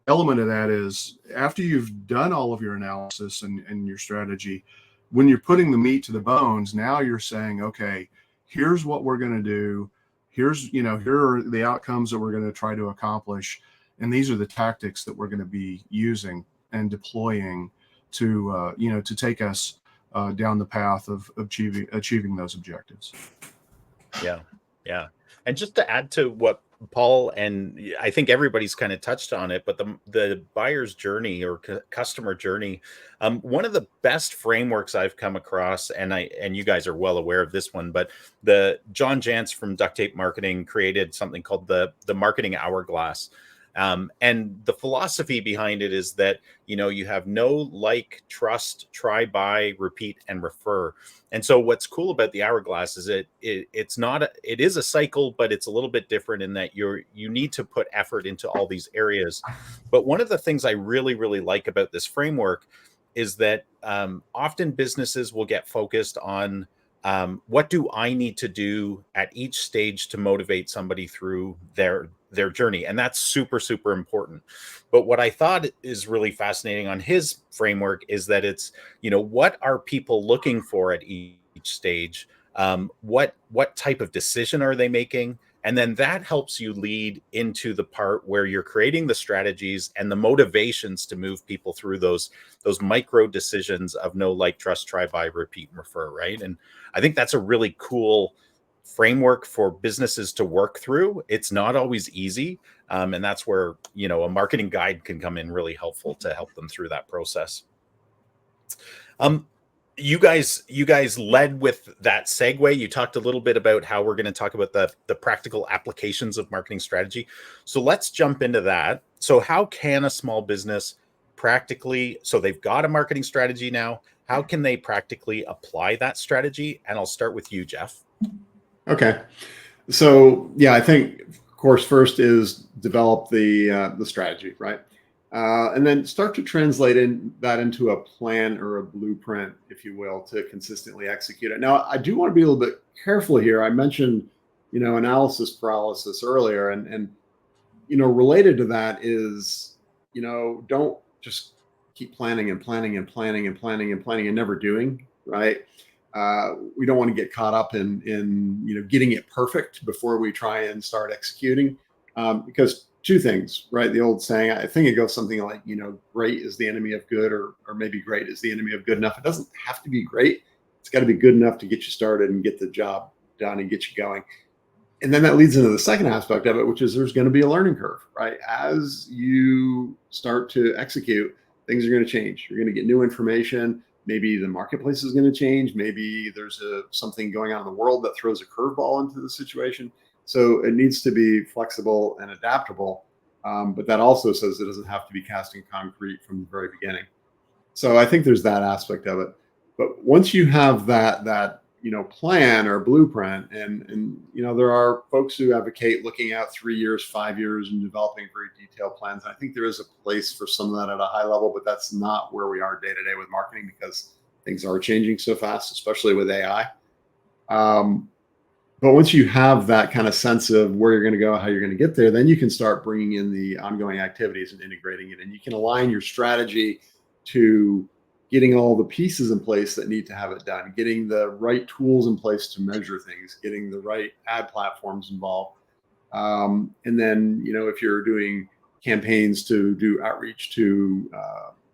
[SPEAKER 2] element of that is, after you've done all of your analysis and your strategy, when you're putting the meat to the bones, now you're saying, okay, here's what we're going to do. Here are the outcomes that we're going to try to accomplish. And these are the tactics that we're going to be using and deploying to take us down the path of achieving those objectives.
[SPEAKER 1] Yeah. And just to add to what Paul, and I think everybody's kind of touched on it, but the buyer's journey or customer journey, one of the best frameworks I've come across, and you guys are well aware of this one, but the John Jantz from Duct Tape Marketing created something called the marketing hourglass. And the philosophy behind it is that, you have know, like, trust, try, buy, repeat, and refer. And so what's cool about the hourglass is it is a cycle, but it's a little bit different in that you need to put effort into all these areas. But one of the things I really, really like about this framework is that often businesses will get focused on what do I need to do at each stage to motivate somebody through their journey. And that's super, super important. But what I thought is really fascinating on his framework is that it's, what are people looking for at each stage? What type of decision are they making? And then that helps you lead into the part where you're creating the strategies and the motivations to move people through those micro decisions of know, like, trust, try, buy, repeat, and refer, right? And I think that's a really cool framework for businesses to work through. It's not always easy. And that's where, a marketing guide can come in really helpful to help them through that process. You guys led with that segue. You talked a little bit about how we're going to talk about the practical applications of marketing strategy. So let's jump into that. So how can a small business practically, so they've got a marketing strategy now, how can they practically apply that strategy? And I'll start with you, Jeff.
[SPEAKER 3] Okay. So yeah, I think of course first is develop the strategy, right? And then start to translate that into a plan or a blueprint, if you will, to consistently execute it. Now, I do want to be a little bit careful here. I mentioned, analysis paralysis earlier, and related to that is, don't just keep planning and planning and planning and planning and planning and never doing, right? We don't want to get caught up in getting it perfect before we try and start executing, because two things, right? The old saying, I think it goes something like, great is the enemy of good, or maybe great is the enemy of good enough. It doesn't have to be great. It's got to be good enough to get you started and get the job done and get you going. And then that leads into the second aspect of it, which is there's going to be a learning curve, right? As you start to execute, things are going to change. You're going to get new information. Maybe the marketplace is going to change. Maybe there's something going on in the world that throws a curveball into the situation. So it needs to be flexible and adaptable. But that also says it doesn't have to be cast in concrete from the very beginning. So I think there's that aspect of it. But once you have that plan or blueprint, and there are folks who advocate looking out 3 years, 5 years, and developing very detailed plans. I think there is a place for some of that at a high level, but that's not where we are day to day with marketing, because things are changing so fast, especially with AI. But once you have that kind of sense of where you're going to go, how you're going to get there, then you can start bringing in the ongoing activities and integrating it. And you can align your strategy to getting all the pieces in place that need to have it done, getting the right tools in place to measure things, getting the right ad platforms involved. And then, if you're doing campaigns to do outreach to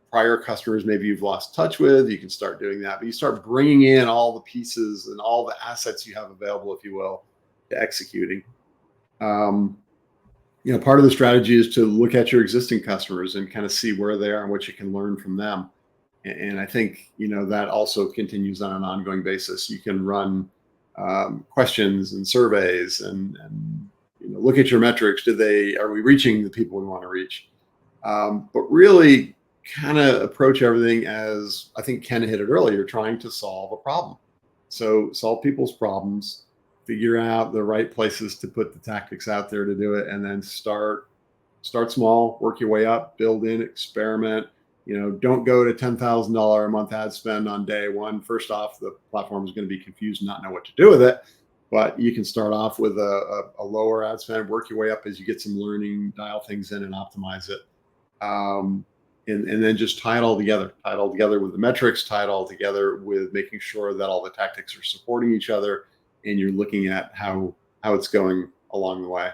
[SPEAKER 3] prior customers maybe you've lost touch with, you can start doing that. But you start bringing in all the pieces and all the assets you have available, if you will, to executing. Part of the strategy is to look at your existing customers and kind of see where they are and what you can learn from them. And I think, that also continues on an ongoing basis. You can run questions and surveys and look at your metrics. Are we reaching the people we want to reach? But really kind of approach everything as, I think Ken hit it earlier, trying to solve a problem. So solve people's problems, figure out the right places to put the tactics out there to do it, and then start small, work your way up, build in, experiment. Don't go to $10,000 a month ad spend on day one. First off, the platform is going to be confused and not know what to do with it. But you can start off with a lower ad spend, work your way up as you get some learning, dial things in and optimize it. And then just tie it all together with the metrics, tie it all together with making sure that all the tactics are supporting each other, and you're looking at how it's going along the way.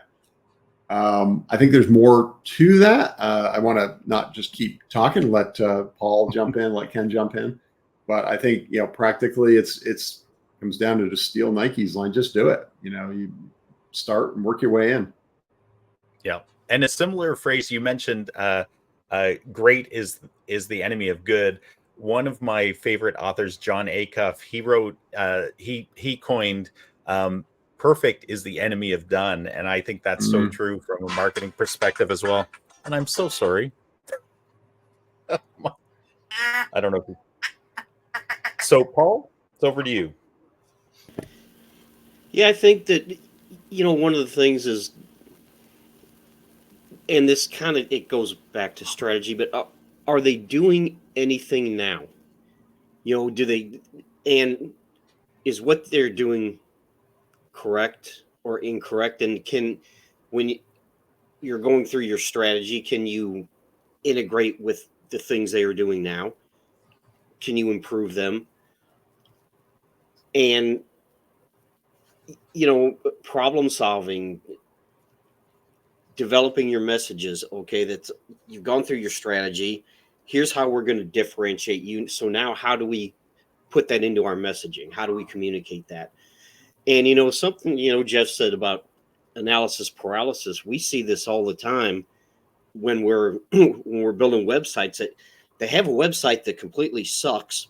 [SPEAKER 3] I think there's more to that. I want to not just keep talking, let Paul jump in, let Ken jump in. But I think, practically it's comes down to just steal Nike's line, just do it. You start and work your way in.
[SPEAKER 1] Yeah. And a similar phrase you mentioned, great is the enemy of good. One of my favorite authors, John Acuff, he wrote, he coined, perfect is the enemy of done. And I think that's so true from a marketing perspective as well. And I'm so sorry. I don't know. So Paul, it's over to you.
[SPEAKER 4] Yeah, I think that, one of the things is, and this kind of, it goes back to strategy, but are they doing anything now? And is what they're doing correct or incorrect? And when you're going through your strategy, can you integrate with the things they are doing now? Can you improve them? And, problem solving, developing your messages. Okay, that's, you've gone through your strategy. Here's how we're going to differentiate you. So now how do we put that into our messaging? How do we communicate that? And, something, Jeff said about analysis paralysis, we see this all the time when we're building websites, that they have a website that completely sucks,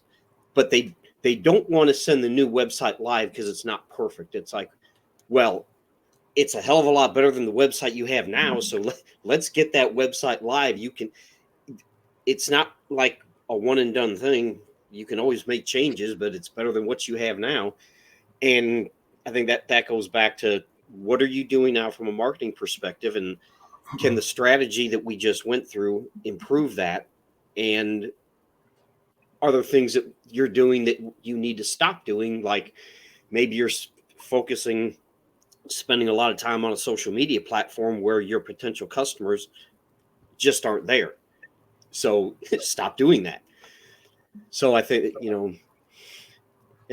[SPEAKER 4] but they don't want to send the new website live because it's not perfect. It's like, well, it's a hell of a lot better than the website you have now. So let's get that website live. it's not like a one and done thing. You can always make changes, but it's better than what you have now. And I think that goes back to, what are you doing now from a marketing perspective, and can the strategy that we just went through improve that? And are there things that you're doing that you need to stop doing? Like maybe you're spending a lot of time on a social media platform where your potential customers just aren't there. So stop doing that. So I think, and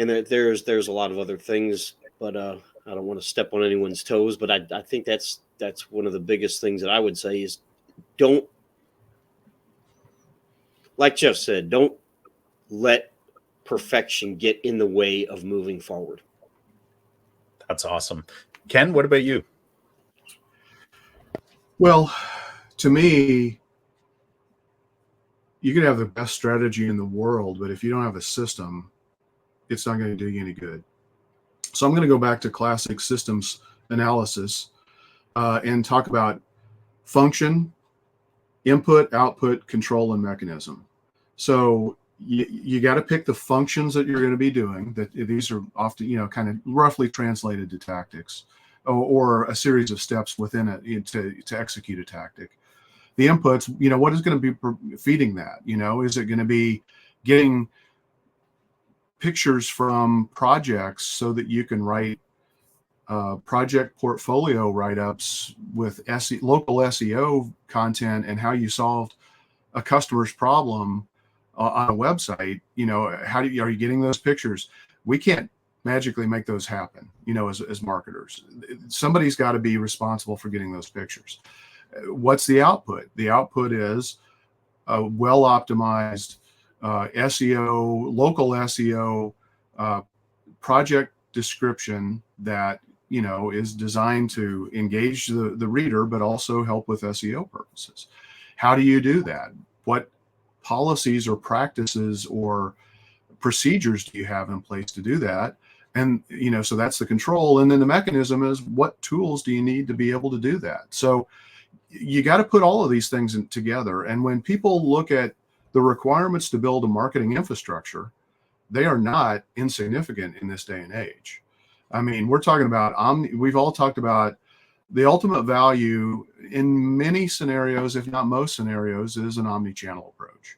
[SPEAKER 4] there's a lot of other things, but I don't want to step on anyone's toes, but I think that's one of the biggest things that I would say is, don't, like Jeff said, don't let perfection get in the way of moving forward.
[SPEAKER 1] That's awesome. Ken, what about you?
[SPEAKER 2] Well, to me, you can have the best strategy in the world, but if you don't have a system, it's not going to do you any good. So I'm going to go back to classic systems analysis and talk about function, input, output, control, and mechanism. So you got to pick the functions that you're going to be doing. That these are often, kind of roughly translated to tactics, or a series of steps within it to execute a tactic. The inputs, what is going to be feeding that? Is it going to be getting pictures from projects so that you can write project portfolio write-ups with local SEO content and how you solved a customer's problem on a website? Are you getting those pictures? We can't magically make those happen, as marketers. Somebody's got to be responsible for getting those pictures. What's the output? The output is a well-optimized SEO, local SEO project description that is designed to engage the reader, but also help with SEO purposes. How do you do that? What policies or practices or procedures do you have in place to do that? And so that's the control. And then the mechanism is, what tools do you need to be able to do that? So you got to put all of these things together. And when people look at the requirements to build a marketing infrastructure, they are not insignificant in this day and age. I mean, we're talking about we've all talked about the ultimate value in many scenarios, if not most scenarios, is an omni-channel approach.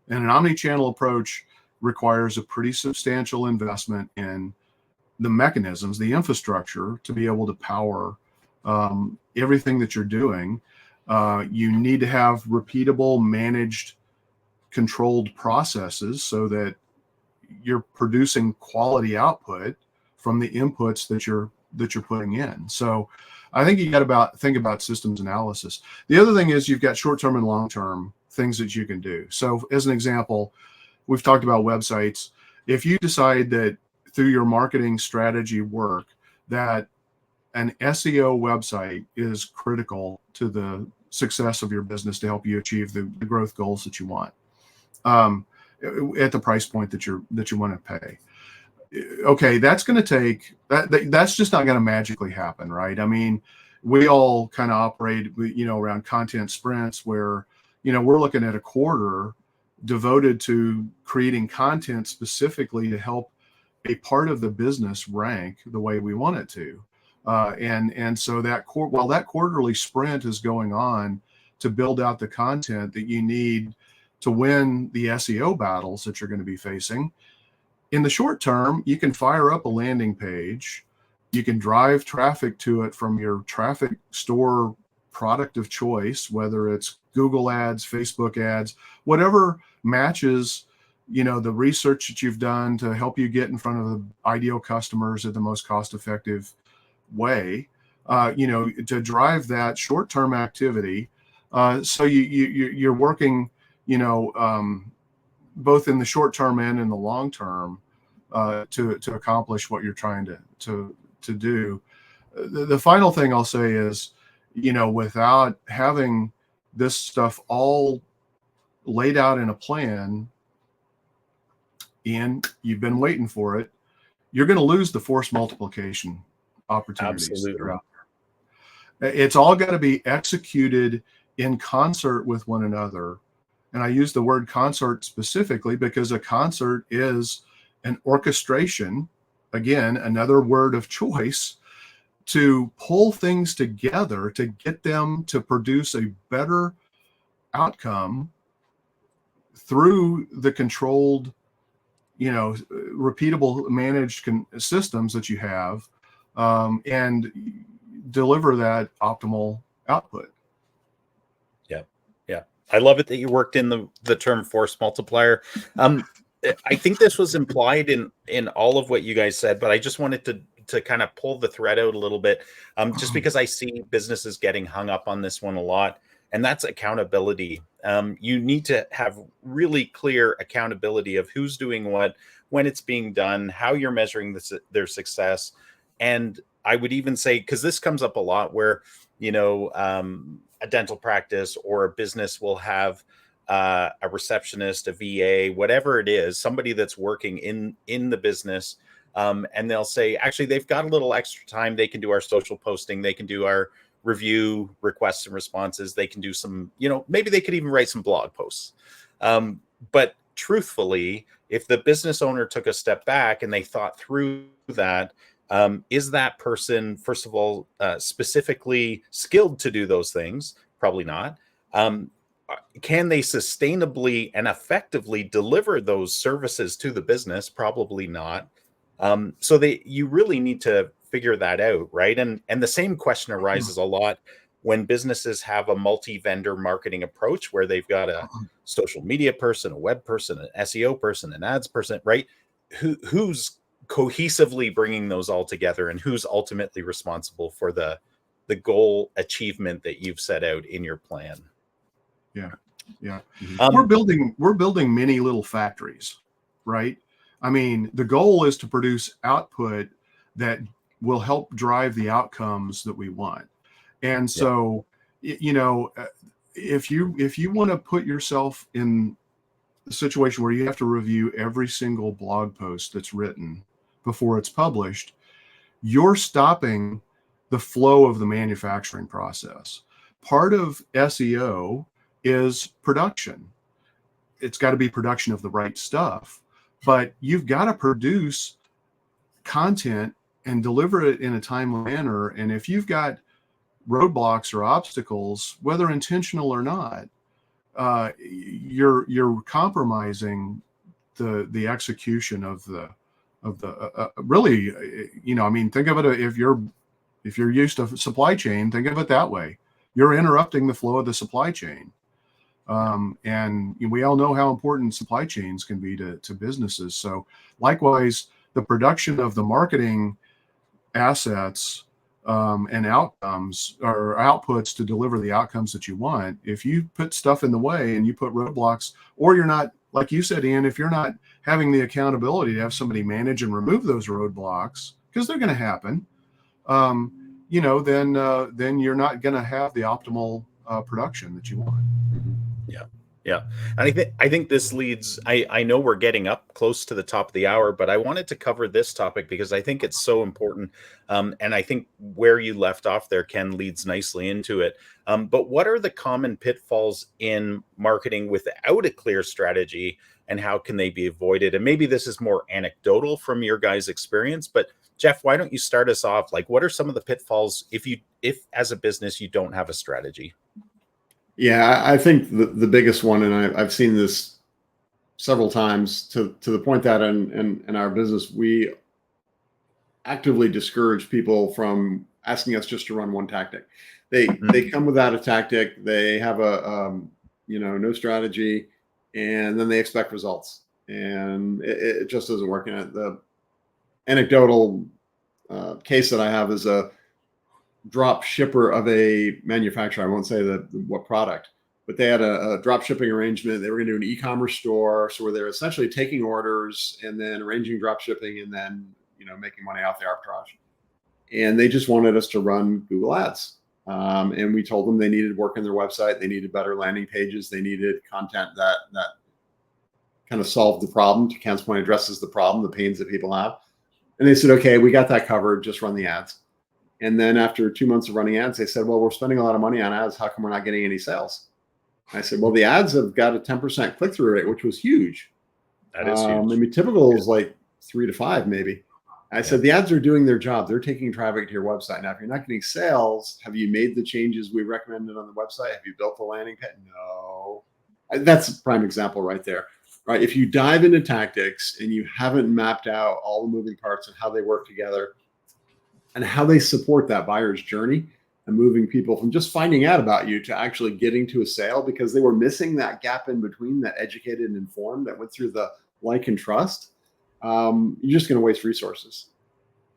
[SPEAKER 2] And an omni-channel approach requires a pretty substantial investment in the mechanisms, the infrastructure, to be able to power everything that you're doing. You need to have repeatable, managed, controlled processes so that you're producing quality output from the inputs that you're putting in. So I think you got to think about systems analysis. The other thing is, you've got short-term and long-term things that you can do. So as an example, we've talked about websites. If you decide that through your marketing strategy work that an SEO website is critical to the success of your business to help you achieve the growth goals that you want, at the price point that you want to pay. Okay, that's going to take that's just not going to magically happen, right? I mean, we all kind of operate, around content sprints where, we're looking at a quarter devoted to creating content specifically to help a part of the business rank the way we want it to. And so while that quarterly sprint is going on to build out the content that you need to win the SEO battles that you're going to be facing, in the short term, you can fire up a landing page. You can drive traffic to it from your traffic store product of choice, whether it's Google ads, Facebook ads, whatever matches, the research that you've done to help you get in front of the ideal customers at the most cost-effective way, to drive that short-term activity. So you're working, both in the short term and in the long term to accomplish what you're trying to do. The final thing I'll say is, without having this stuff all laid out in a plan, Ian, you've been waiting for it, you're going to lose the force multiplication opportunities.
[SPEAKER 1] Absolutely.
[SPEAKER 2] That are out there. It's all got to be executed in concert with one another And I use the word concert specifically because a concert is an orchestration, again, another word of choice, to pull things together to get them to produce a better outcome through the controlled, repeatable managed systems that you have, and deliver that optimal output.
[SPEAKER 1] Yeah. I love it that you worked in the term force multiplier. I think this was implied in all of what you guys said, but I just wanted to kind of pull the thread out a little bit, just because I see businesses getting hung up on this one a lot, and that's accountability. You need to have really clear accountability of who's doing what, when it's being done, how you're measuring their success. And I would even say, because this comes up a lot where, a dental practice or a business will have a receptionist, a VA, whatever it is, somebody that's working in the business. And they'll say, actually, they've got a little extra time. They can do our social posting. They can do our review requests and responses. They can do some, maybe they could even write some blog posts. But truthfully, if the business owner took a step back and they thought through that, is that person, first of all, specifically skilled to do those things? Probably not. Can they sustainably and effectively deliver those services to the business? Probably not. So you really need to figure that out, right? And the same question arises a lot when businesses have a multi-vendor marketing approach where they've got a social media person, a web person, an SEO person, an ads person, right? Who's cohesively bringing those all together, and who's ultimately responsible for the goal achievement that you've set out in your plan?
[SPEAKER 2] Yeah. We're building many little factories, right? I mean, the goal is to produce output that will help drive the outcomes that we want. And so, if you want to put yourself in a situation where you have to review every single blog post that's written before it's published, you're stopping the flow of the manufacturing process. Part of SEO is production. It's got to be production of the right stuff, but you've got to produce content and deliver it in a timely manner. And if you've got roadblocks or obstacles, whether intentional or not, you're compromising the execution of the really, think of it, if you're used to supply chain, think of it that way. You're interrupting the flow of the supply chain. And we all know how important supply chains can be to businesses. So likewise, the production of the marketing assets and outcomes or outputs to deliver the outcomes that you want, if you put stuff in the way and you put roadblocks, or you're not, like you said, Ian, if you're not having the accountability to have somebody manage and remove those roadblocks, because they're going to happen, then you're not going to have the optimal production that you want.
[SPEAKER 1] Yeah. And I think this leads, I know we're getting up close to the top of the hour, but I wanted to cover this topic because I think it's so important. And I think where you left off there, Ken, leads nicely into it. But what are the common pitfalls in marketing without a clear strategy, and how can they be avoided? And maybe this is more anecdotal from your guys' experience, but Jeff, why don't you start us off? Like, what are some of the pitfalls if as a business you don't have a strategy?
[SPEAKER 3] Yeah, I think the biggest one, and I've seen this several times, to the point that in our business, we actively discourage people from asking us just to run one tactic. They come without a tactic. They have no strategy, and then they expect results, and it just doesn't work. And the anecdotal case that I have is a drop shipper of a manufacturer. I won't say what product, but they had a drop shipping arrangement. They were going to do an e-commerce store, so where they're essentially taking orders and then arranging drop shipping and then making money off the arbitrage. And they just wanted us to run Google Ads, and we told them they needed work on their website. They needed better landing pages. They needed content that kind of solved the problem. To Ken's point, addresses the problem, the pains that people have. And they said, okay, we got that covered. Just run the ads. And then after 2 months of running ads, they said, well, we're spending a lot of money on ads. How come we're not getting any sales? I said, well, the ads have got a 10% click-through rate, which was huge.
[SPEAKER 1] That is
[SPEAKER 3] I
[SPEAKER 1] huge.
[SPEAKER 3] mean, typical is like 3 to 5, maybe. I said, the ads are doing their job. They're taking traffic to your website. Now, if you're not getting sales, have you made the changes we recommended on the website? Have you built the landing page? No. That's a prime example right there, right? If you dive into tactics and you haven't mapped out all the moving parts and how they work together and how they support that buyer's journey and moving people from just finding out about you to actually getting to a sale because they were missing that gap in between, that educated and informed that went through the like and trust, you're just going to waste resources.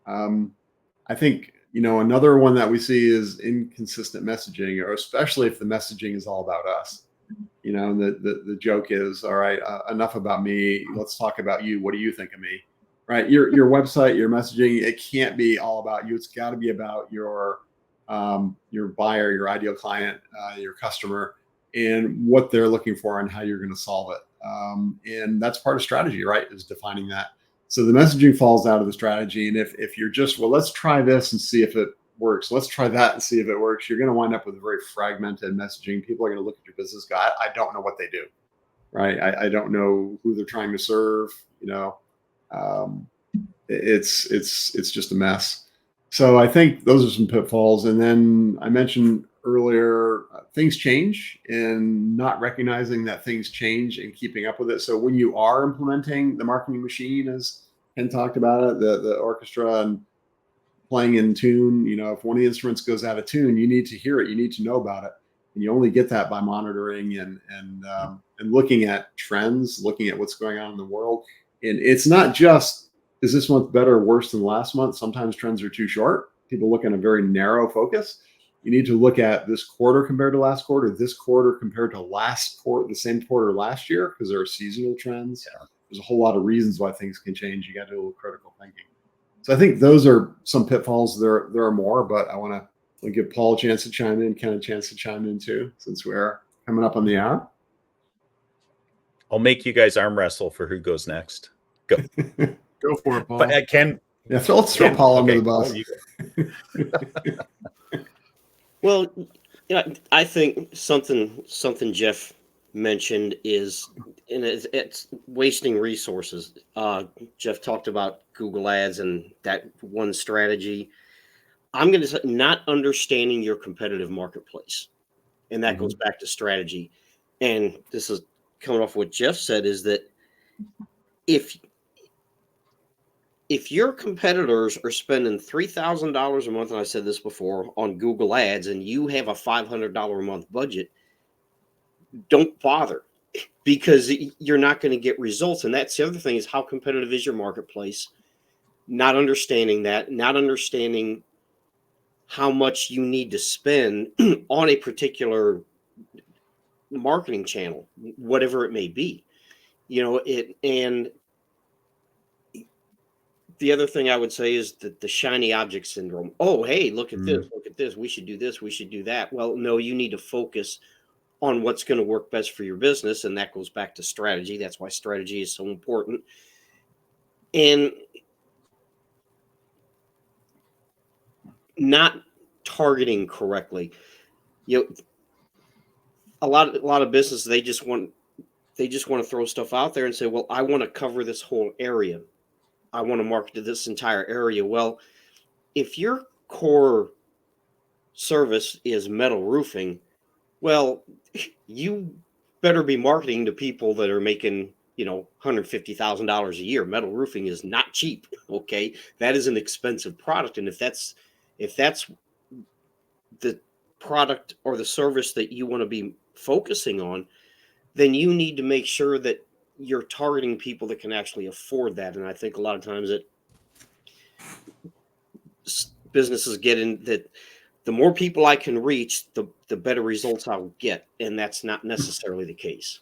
[SPEAKER 3] I think, another one that we see is inconsistent messaging, or especially if the messaging is all about us. The joke is, all right, enough about me. Let's talk about you. What do you think of me? Right? Your website, your messaging, it can't be all about you. It's got to be about your buyer, your ideal client, your customer, and what they're looking for and how you're going to solve it. And that's part of strategy, right? Is defining that. So the messaging falls out of the strategy. And if you're just, well, let's try this and see if it works. Let's try that and see if it works. You're going to wind up with a very fragmented messaging. People are going to look at your business, go, I don't know what they do, right? I don't know who they're trying to serve. It's just a mess. So I think those are some pitfalls. And then I mentioned earlier, things change, and not recognizing that things change and keeping up with it. So when you are implementing the marketing machine, as Ken talked about it, the orchestra and playing in tune, if one of the instruments goes out of tune, you need to hear it. You need to know about it. And you only get that by monitoring and looking at trends, looking at what's going on in the world. And it's not just, is this month better or worse than last month? Sometimes trends are too short. People look in a very narrow focus. You need to look at this quarter compared to last quarter, this quarter compared to last quarter, the same quarter last year, because there are seasonal trends. Yeah. There's a whole lot of reasons why things can change. You got to do a little critical thinking. So I think those are some pitfalls. There are more, but I want to give Paul a chance to chime in, Ken a chance to chime in too, since we're coming up on the hour.
[SPEAKER 1] I'll make you guys arm wrestle for who goes next. Go.
[SPEAKER 2] Go for it, Paul.
[SPEAKER 1] But Ken.
[SPEAKER 3] Yeah, so let's throw Paul under the bus.
[SPEAKER 4] Well, I think something Jeff mentioned is, and it's wasting resources. Jeff talked about Google Ads and that one strategy. I'm going to say not understanding your competitive marketplace, and that goes back to strategy. And this is coming off what Jeff said, is that if your competitors are spending $3,000 a month, and I said this before, on Google Ads, and you have a $500 a month budget, don't bother, because you're not going to get results. And that's the other thing, is how competitive is your marketplace? Not understanding that, not understanding how much you need to spend on a particular marketing channel, whatever it may be, and the other thing I would say is that the shiny object syndrome. Oh, hey, look at this, look at this. We should do this. We should do that. Well, no, you need to focus on what's going to work best for your business. And that goes back to strategy. That's why strategy is so important. And not targeting correctly. A lot of businesses, they just want to throw stuff out there and say, well, I want to cover this whole area. I want to market to this entire area. Well, if your core service is metal roofing, well, you better be marketing to people that are making, $150,000 a year. Metal roofing is not cheap. Okay. That is an expensive product. And if that's the product or the service that you want to be focusing on, then you need to make sure that you're targeting people that can actually afford that. And I think a lot of times that businesses get in that the more people I can reach, the better results I'll get. And that's not necessarily the case.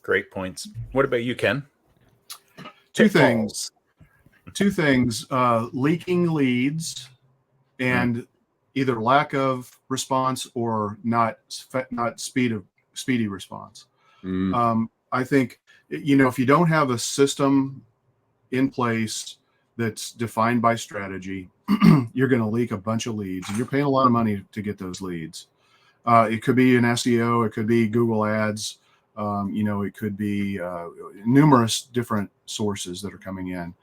[SPEAKER 1] Great points. What about you, Ken?
[SPEAKER 2] Two things, leaking leads and either lack of response or not speedy response. I think, if you don't have a system in place that's defined by strategy, you're going to leak a bunch of leads, and you're paying a lot of money to get those leads. It could be an SEO, it could be Google Ads, it could be numerous different sources that are coming in.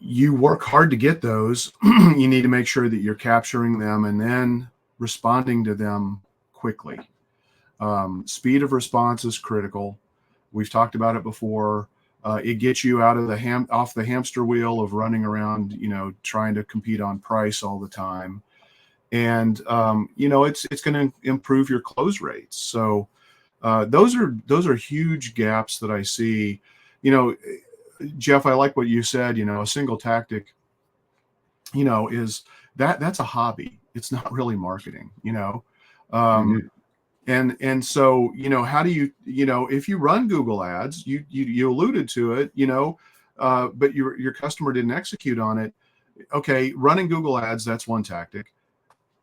[SPEAKER 2] You work hard to get those. You need to make sure that you're capturing them and then responding to them quickly. Speed of response is critical. We've talked about it before. It gets you out of off the hamster wheel of running around, trying to compete on price all the time. And it's going to improve your close rates. So those are huge gaps that I see. Jeff, I like what you said. A single tactic, is that's a hobby. It's not really marketing. And so, how do you, if you run Google Ads, you alluded to it, but your customer didn't execute on it. Okay, running Google Ads, that's one tactic.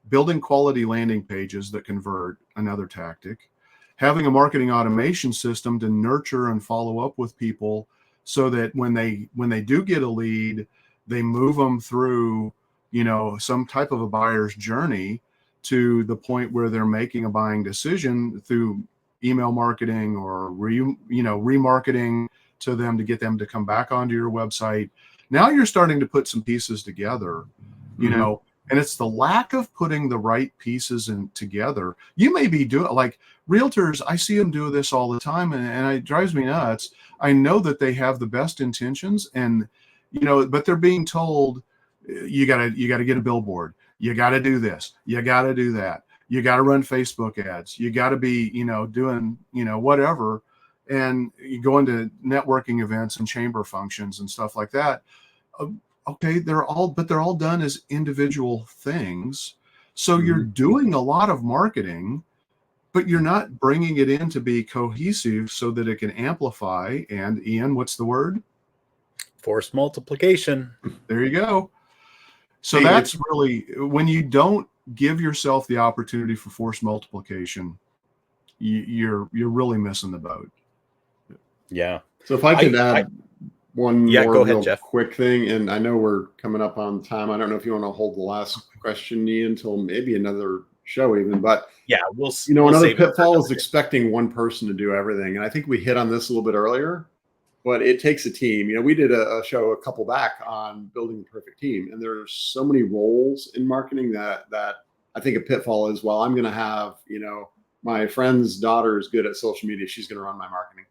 [SPEAKER 2] Building quality landing pages that convert, another tactic. Having a marketing automation system to nurture and follow up with people so that when they do get a lead, they move them through, some type of a buyer's journey to the point where they're making a buying decision through email marketing or remarketing to them to get them to come back onto your website. Now you're starting to put some pieces together, and it's the lack of putting the right pieces together. You may be doing, like realtors, I see them do this all the time, and it drives me nuts. I know that they have the best intentions, and but they're being told, you gotta get a billboard, you gotta do this, you gotta do that, you gotta run Facebook ads, you gotta be doing whatever, and you go into networking events and chamber functions and stuff like that. Okay, they're all done as individual things. So you're doing a lot of marketing, but you're not bringing it in to be cohesive so that it can amplify. And Ian, what's the word?
[SPEAKER 1] Force multiplication.
[SPEAKER 2] There you go. So that's really, when you don't give yourself the opportunity for force multiplication, you're really missing the boat.
[SPEAKER 1] Yeah.
[SPEAKER 3] So if I could add one more
[SPEAKER 1] go ahead,
[SPEAKER 3] real
[SPEAKER 1] Jeff.
[SPEAKER 3] quick thing, and I know we're coming up on time. I don't know if you want to hold the last question, Ian, until maybe another show even, but
[SPEAKER 1] yeah, we'll
[SPEAKER 3] another pitfall is expecting one person to do everything. And I think we hit on this a little bit earlier, but it takes a team. We did a show a couple back on building the perfect team, and there's so many roles in marketing that I think a pitfall is, well, I'm going to have, my friend's daughter is good at social media, she's going to run my marketing.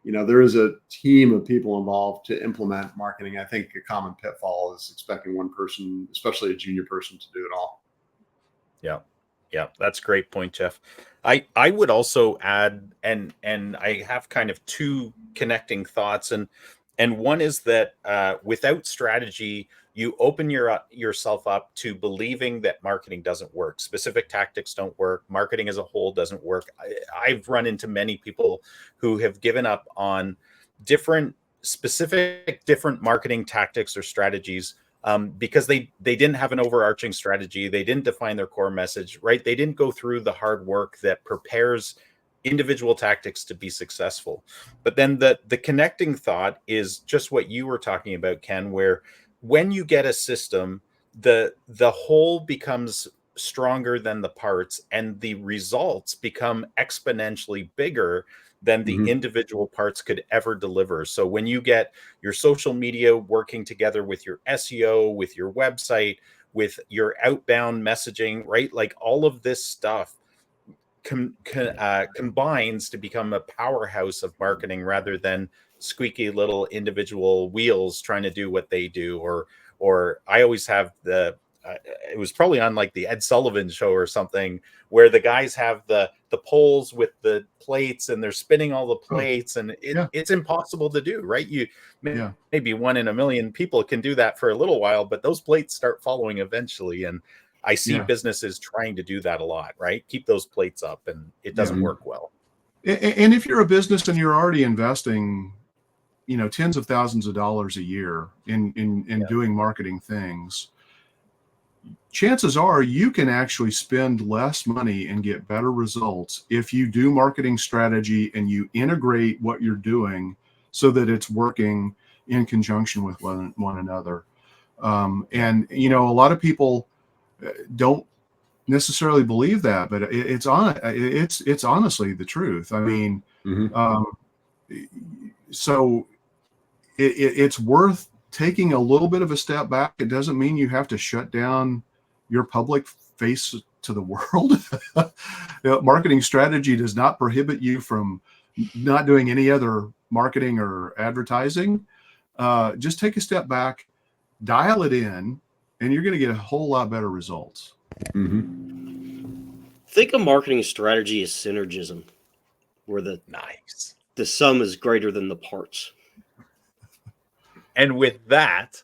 [SPEAKER 3] There is a team of people involved to implement marketing. I think a common pitfall is expecting one person, especially a junior person, to do it all.
[SPEAKER 1] Yeah, that's a great point, Jeff. I would also add, and I have kind of two connecting thoughts, and one is that without strategy, you open yourself up to believing that marketing doesn't work. Specific tactics don't work. Marketing as a whole doesn't work. I've run into many people who have given up on different marketing tactics or strategies because they didn't have an overarching strategy. They didn't define their core message, right? They didn't go through the hard work that prepares individual tactics to be successful. But then the connecting thought is just what you were talking about, Ken, where when you get a system, the whole becomes stronger than the parts, and the results become exponentially bigger than the individual parts could ever deliver. So when you get your social media working together with your SEO, with your website, with your outbound messaging, right? Like all of this stuff combines to become a powerhouse of marketing rather than squeaky little individual wheels trying to do what they do. Or I always have it was probably on like the Ed Sullivan show or something, where the guys have the poles with the plates and they're spinning all the plates, and it's impossible to do, right? Maybe 1 in a million people can do that for a little while, but those plates start following eventually. And I see businesses trying to do that a lot, right? Keep those plates up, and it doesn't work well.
[SPEAKER 2] And if you're a business and you're already investing, tens of thousands of dollars a year in doing marketing things, chances are you can actually spend less money and get better results if you do marketing strategy and you integrate what you're doing so that it's working in conjunction with one another. And a lot of people don't necessarily believe that, but it's honestly the truth. I mean, so it's worth taking a little bit of a step back. It doesn't mean you have to shut down your public face to the world. Marketing strategy does not prohibit you from not doing any other marketing or advertising. Just take a step back, dial it in, and you're going to get a whole lot better results.
[SPEAKER 4] Think of marketing strategy as synergism, where the sum is greater than the parts.
[SPEAKER 1] And with that,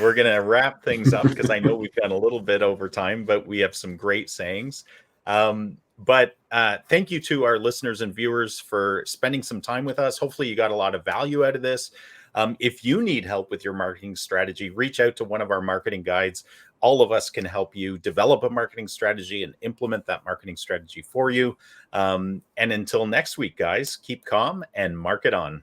[SPEAKER 1] we're going to wrap things up because I know we've gone a little bit over time, but we have some great sayings. But thank you to our listeners and viewers for spending some time with us. Hopefully you got a lot of value out of this. If you need help with your marketing strategy, reach out to one of our marketing guides. All of us can help you develop a marketing strategy and implement that marketing strategy for you. And until next week, guys, keep calm and market on.